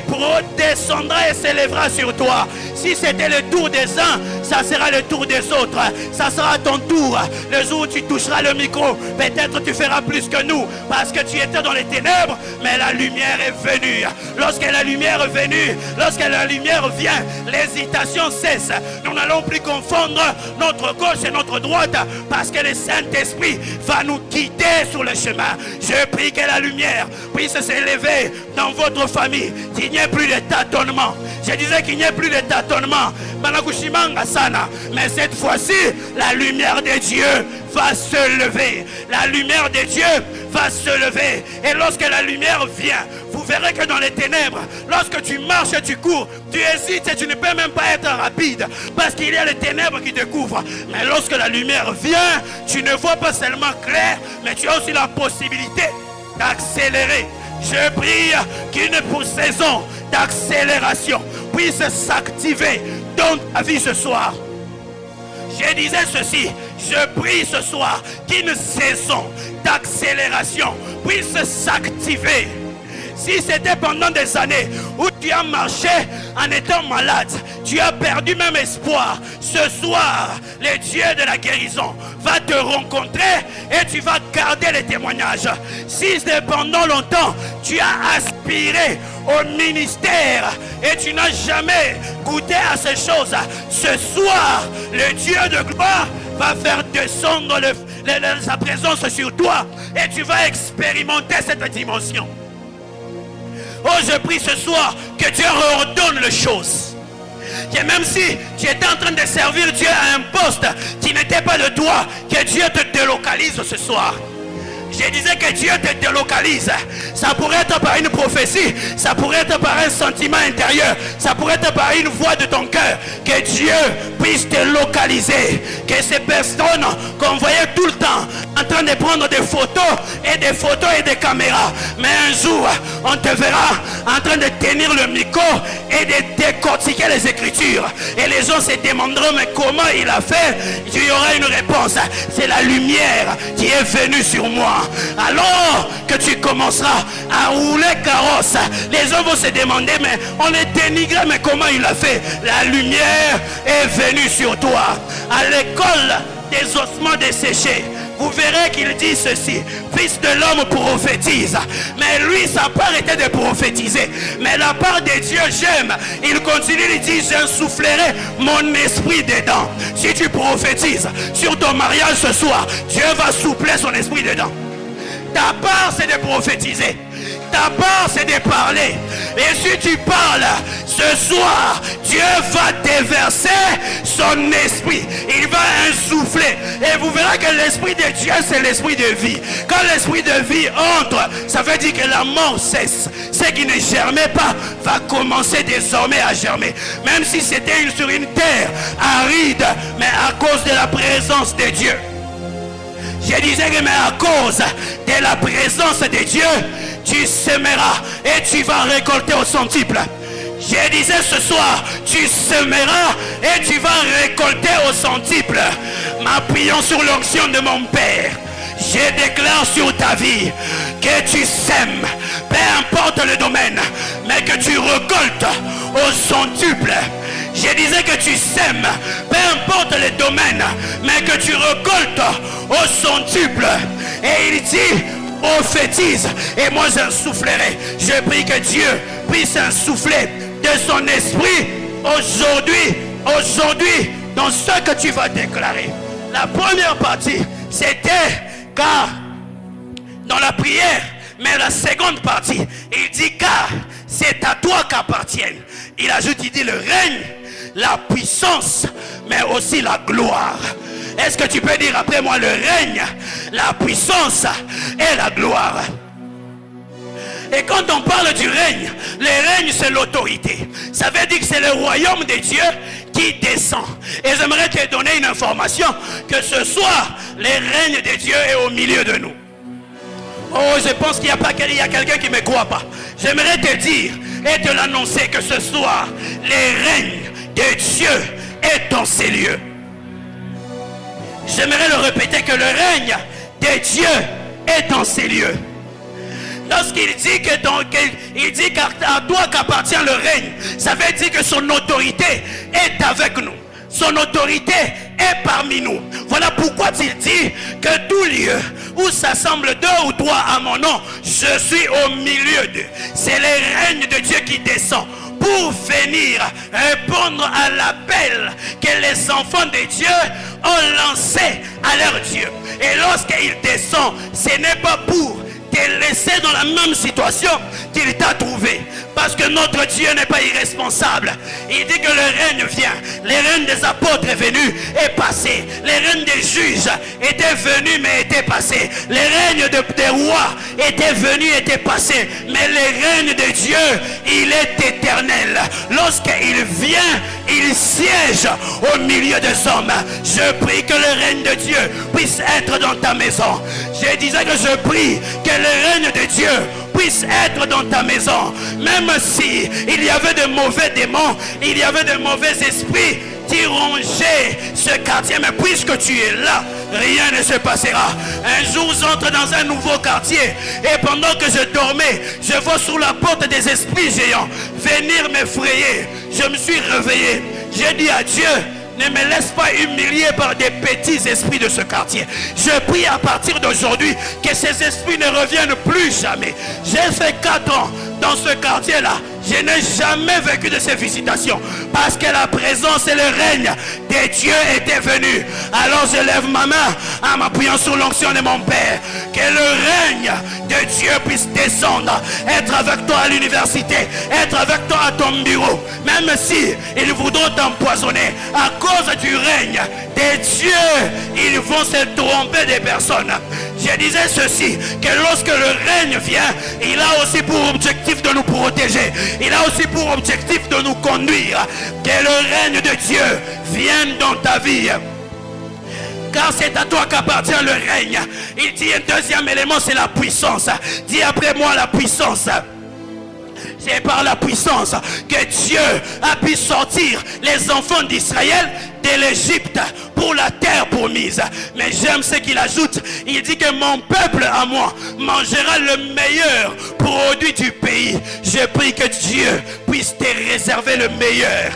descendra et s'élèvera sur toi. Si c'était le tour des uns, ça sera le tour des autres. Ça sera ton tour. Le jour où tu toucheras le micro, peut-être tu feras plus que nous, parce que tu étais dans les ténèbres, mais la lumière est venue. Lorsque la lumière est venue, lorsque la lumière vient, l'hésitation cesse. Nous n'allons plus confondre notre gauche et notre droite, parce que le Saint-Esprit va nous quitter sur le chemin. Je prie que la lumière puisse s'élever dans votre famille, qu'il n'y ait plus de tâtonnement. Je disais qu'il n'y ait plus de tâtonnement. Mais cette fois-ci, la lumière de Dieu va se lever. La lumière de Dieu va se lever. Et lorsque la lumière vient, vous verrez que dans les ténèbres, lorsque tu marches et tu cours, tu hésites et tu ne peux même pas être rapide, parce qu'il y a les ténèbres qui te couvrent. Mais lorsque la lumière vient, tu ne vois pas seulement clair, mais tu as aussi la possibilité d'accélérer. Je prie qu'une saison d'accélération puisse s'activer dans ta vie ce soir. Je disais ceci, je prie ce soir qu'une saison d'accélération puisse s'activer. Si c'était pendant des années où tu as marché en étant malade, tu as perdu même espoir, ce soir, le Dieu de la guérison va te rencontrer et tu vas garder les témoignages. Si pendant longtemps, tu as aspiré au ministère et tu n'as jamais goûté à ces choses, ce soir, le Dieu de gloire va faire descendre sa présence sur toi et tu vas expérimenter cette dimension. Oh, je prie ce soir que Dieu ordonne les choses. Que même si tu étais en train de servir Dieu à un poste qui n'était pas le toi, que Dieu te délocalise ce soir. Je disais que Dieu te délocalise. Ça pourrait être par une prophétie, ça pourrait être par un sentiment intérieur, ça pourrait être par une voix de ton cœur. Que Dieu puisse te localiser. Que ces personnes qu'on voyait tout le temps en train de prendre des photos et des caméras, mais un jour on te verra en train de tenir le micro et de décortiquer les Écritures. Et les gens se demanderont mais comment il a fait. Il y aura une réponse. C'est la lumière qui est venue sur moi. Alors que tu commenceras à rouler carrosse, les gens vont se demander mais on est dénigré, mais comment il a fait? La lumière est venue sur toi. À l'école des ossements desséchés, vous verrez qu'il dit ceci: fils de l'homme prophétise. Mais lui, sa part était de prophétiser. Mais la part de Dieu, j'aime. Il continue, il dit: j'insufflerai mon esprit dedans. Si tu prophétises sur ton mariage ce soir, Dieu va souffler son esprit dedans. Ta part, c'est de prophétiser. Ta part, c'est de parler. Et si tu parles, ce soir, Dieu va déverser son esprit. Il va insuffler. Et vous verrez que l'esprit de Dieu, c'est l'esprit de vie. Quand l'esprit de vie entre, ça veut dire que la mort cesse. Ce qui ne germait pas va commencer désormais à germer. Même si c'était sur une terre aride, mais à cause de la présence de Dieu. Je disais que mais à cause de la présence de Dieu, tu sèmeras et tu vas récolter au centuple. Je disais ce soir, tu sèmeras et tu vas récolter au centuple. M'appuyant sur l'onction de mon Père, je déclare sur ta vie que tu sèmes, peu importe le domaine, mais que tu récoltes au centuple. Je disais que tu sèmes, peu importe le domaine, mais que tu récoltes au centuple. Et il dit: prophétise, et moi j'insufflerai. Je prie que Dieu puisse insouffler de son esprit aujourd'hui, dans ce que tu vas déclarer. La première partie, c'était car, dans la prière, mais la seconde partie, il dit car c'est à toi qu'appartiennent. Il ajoute, il dit le règne, la puissance, mais aussi la gloire. Est-ce que tu peux dire après moi le règne, la puissance et la gloire? Et quand on parle du règne, le règne c'est l'autorité. Ça veut dire que c'est le royaume de Dieu qui descend. Et j'aimerais te donner une information, que ce soir, le règne de Dieu est au milieu de nous. Oh, je pense qu'il y a quelqu'un qui ne me croit pas. J'aimerais te dire et te l'annoncer que ce soir, le règne de Dieu est dans ces lieux. J'aimerais le répéter, que le règne de Dieu est dans ces lieux. Lorsqu'il dit il dit qu'à toi qu'appartient le règne, ça veut dire que son autorité est avec nous. Son autorité est parmi nous. Voilà pourquoi il dit que tout lieu où s'assemblent deux ou trois à mon nom, je suis au milieu d'eux. C'est le règne de Dieu qui descend pour venir répondre à l'appel que les enfants de Dieu ont lancé à leur Dieu. Et lorsqu'il descend, ce n'est pas pour te laisser dans la même situation qu'il t'a trouvé. Parce que notre Dieu n'est pas irresponsable. Il dit que le règne vient. Le règne des apôtres est venu et passé. Le règne des juges était venu mais était passé. Le règne des rois était venu et était passé. Mais le règne de Dieu, il est éternel. Lorsqu'il vient, il siège au milieu des hommes. Je prie que le règne de Dieu puisse être dans ta maison. Je disais que je prie que le règne de Dieu puisse être dans ta maison. Même si il y avait de mauvais démons, il y avait de mauvais esprits qui rongeaient ce quartier, mais puisque tu es là, rien ne se passera. Un jour, j'entre dans un nouveau quartier et pendant que je dormais, je vois sur la porte des esprits géants venir m'effrayer. Je me suis réveillé. J'ai dit à Dieu: ne me laisse pas humilier par des petits esprits de ce quartier. Je prie à partir d'aujourd'hui que ces esprits ne reviennent plus jamais. J'ai fait 4 ans dans ce quartier-là. Je n'ai jamais vécu de ces visitations parce que la présence et le règne de Dieu étaient venus. Alors je lève ma main en m'appuyant sur l'onction de mon Père. Que le règne de Dieu puisse descendre, être avec toi à l'université, être avec toi à ton bureau. Même si ils voudront t'empoisonner à cause du règne de Dieu, ils vont se tromper des personnes. Je disais ceci, que lorsque le règne vient, il a aussi pour objectif de nous protéger. Il a aussi pour objectif de nous conduire. Que le règne de Dieu vienne dans ta vie. Car c'est à toi qu'appartient le règne. Il dit un deuxième élément, c'est la puissance. Dis après moi la puissance. C'est par la puissance que Dieu a pu sortir les enfants d'Israël de l'Égypte pour la terre promise. Mais j'aime ce qu'il ajoute. Il dit que mon peuple à moi mangera le meilleur produit du pays. Je prie que Dieu puisse te réserver le meilleur.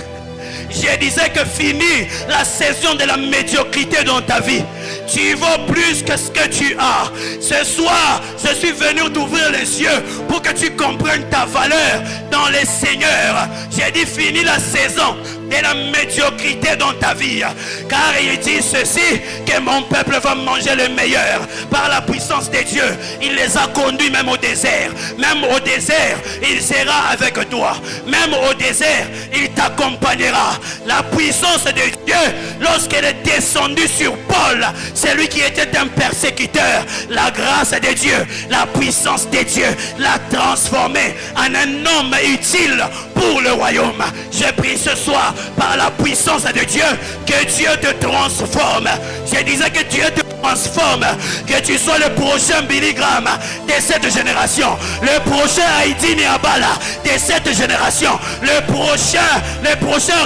Je disais que fini la saison de la médiocrité dans ta vie. Tu vaux plus que ce que tu as. Ce soir, je suis venu t'ouvrir les yeux pour que tu comprennes ta valeur dans les seigneurs. J'ai dit fini la saison de la médiocrité dans ta vie. Car il dit ceci, que mon peuple va manger le meilleur. Par la puissance de Dieu, il les a conduits même au désert. Même au désert, il sera avec toi. Même au désert, il t'accompagnera. La puissance de Dieu, lorsqu'elle est descendue sur Paul, celui qui était un persécuteur, la grâce de Dieu, la puissance de Dieu l'a transformé en un homme utile pour le royaume. Je prie ce soir par la puissance de Dieu que Dieu te transforme. Je disais que Dieu te transforme, que tu sois le prochain Billy Graham de cette génération, le prochain Heidi Niabala de cette génération, le prochain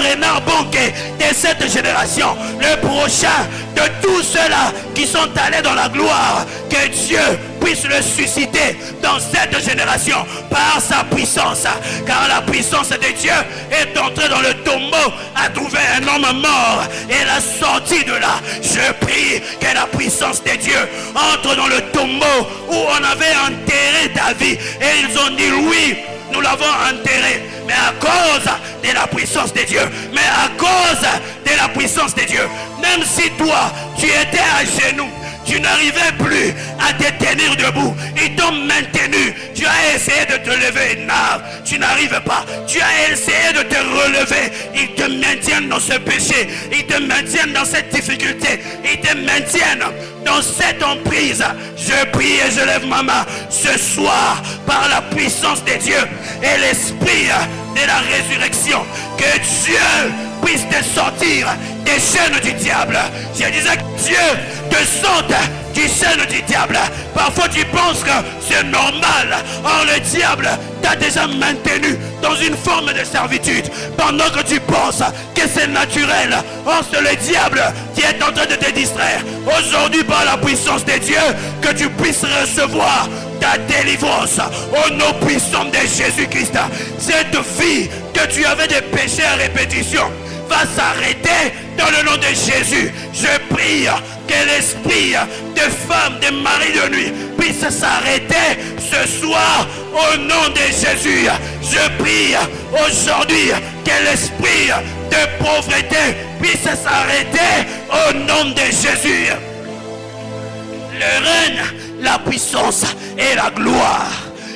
Renard Bonke de cette génération, le prochain de tous ceux-là qui sont allés dans la gloire. Que Dieu puisse le susciter dans cette génération par sa puissance, car la puissance de Dieu est entrée dans le tombeau, a trouvé un homme mort et l'a sorti de là. Je prie que la puissance de Dieu entre dans le tombeau où on avait enterré ta vie et ils ont dit oui, nous l'avons enterré, mais à cause de la puissance de Dieu, mais à cause de la puissance de Dieu, même si toi tu étais à genoux, tu n'arrivais plus à te tenir debout, ils t'ont maintenu. Tu as essayé de te lever, tu n'arrives pas. Tu as essayé de te relever, ils te maintiennent dans ce péché, ils te maintiennent dans cette difficulté, ils te maintiennent dans cette emprise. Je prie et je lève ma main ce soir par la puissance de Dieu et l'esprit de la résurrection, que Dieu puisse te sortir des chaînes du diable. Je disais que Dieu te sorte du chaîne du diable. Parfois tu penses que c'est normal. Or le diable t'a déjà maintenu dans une forme de servitude pendant que tu penses que c'est naturel. Or c'est le diable qui est en train de te distraire. Aujourd'hui par la puissance de Dieu, que tu puisses recevoir ta délivrance au nom puissant de Jésus-Christ. Cette vie que tu avais des péchés à répétition va s'arrêter dans le nom de Jésus. Je prie que l'esprit de femme, de mari de nuit puisse s'arrêter ce soir au nom de Jésus. Je prie aujourd'hui que l'esprit de pauvreté puisse s'arrêter au nom de Jésus. Le règne, la puissance et la gloire.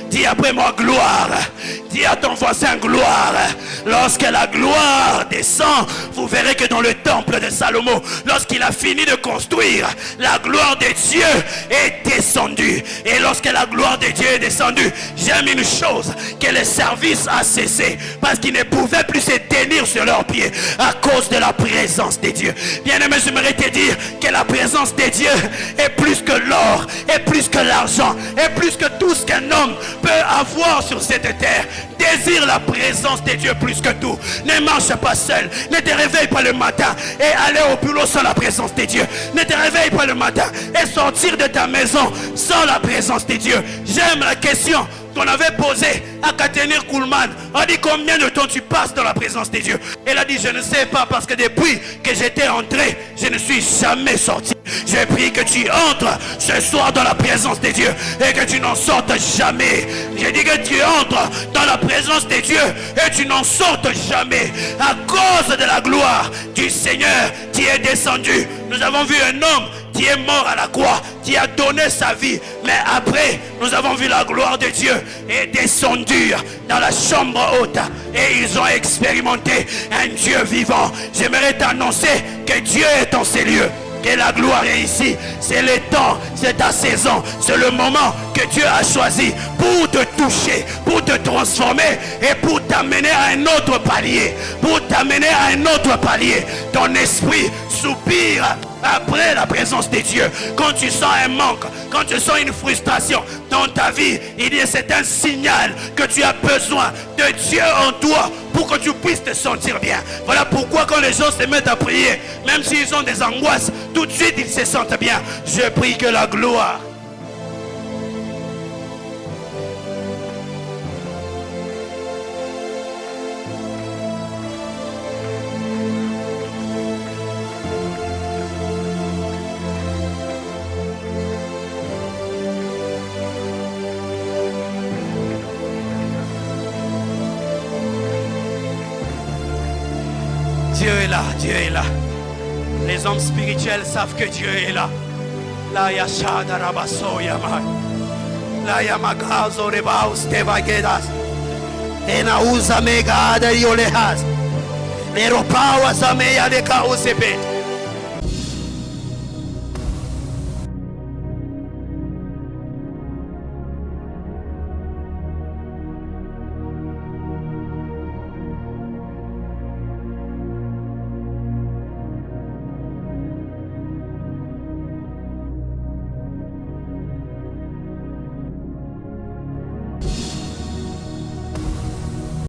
Dis après moi gloire. Dis à ton voisin gloire. Lorsque la gloire descend, vous verrez que dans le temple de Salomon, lorsqu'il a fini de construire, la gloire de Dieu est descendue. Et lorsque la gloire de Dieu est descendue, j'aime une chose, que le service a cessé, parce qu'ils ne pouvaient plus se tenir sur leurs pieds à cause de la présence de Dieu. Bien-aimé, j'aimerais te dire que la présence de Dieu est plus que l'or, est plus que l'argent, est plus que tout ce qu'un homme peut avoir sur cette terre. Désire la présence de Dieu plus que tout. Ne marche pas seul. Ne te réveille pas le matin et aller au boulot sans la présence de Dieu. Ne te réveille pas le matin et sortir de ta maison sans la présence de Dieu. J'aime la question qu'on avait posée à Katenir Kuhlman. On dit combien de temps tu passes dans la présence de Dieu. Elle a dit je ne sais pas, parce que depuis que j'étais entré, je ne suis jamais sorti. Je prie que tu entres ce soir dans la présence de Dieu et que tu n'en sortes jamais. J'ai dit que tu entres dans la présence de Dieu et tu n'en sortes jamais. À cause de la gloire du Seigneur qui est descendu. Nous avons vu un homme qui est mort à la croix, qui a donné sa vie. Mais après, nous avons vu la gloire de Dieu est descendue dans la chambre haute. Et ils ont expérimenté un Dieu vivant. J'aimerais t'annoncer que Dieu est en ces lieux. Que la gloire est ici. C'est le temps, c'est ta saison. C'est le moment que Dieu a choisi pour te toucher, pour te transformer et pour t'amener à un autre palier. Pour t'amener à un autre palier. Ton esprit soupire après la présence de Dieu. Quand tu sens un manque, quand tu sens une frustration dans ta vie, c'est un signal que tu as besoin de Dieu en toi pour que tu puisses te sentir bien. Voilà pourquoi quand les gens se mettent à prier, même s'ils ont des angoisses, tout de suite ils se sentent bien. Je prie que la gloire Dieu est là, Dieu est là. Les hommes spirituels savent que Dieu est là. La yashada rabaso yamai. La yamagazo rebaus tevagedas. Enauza megada yolehas. Eropawa zameya de kausepet.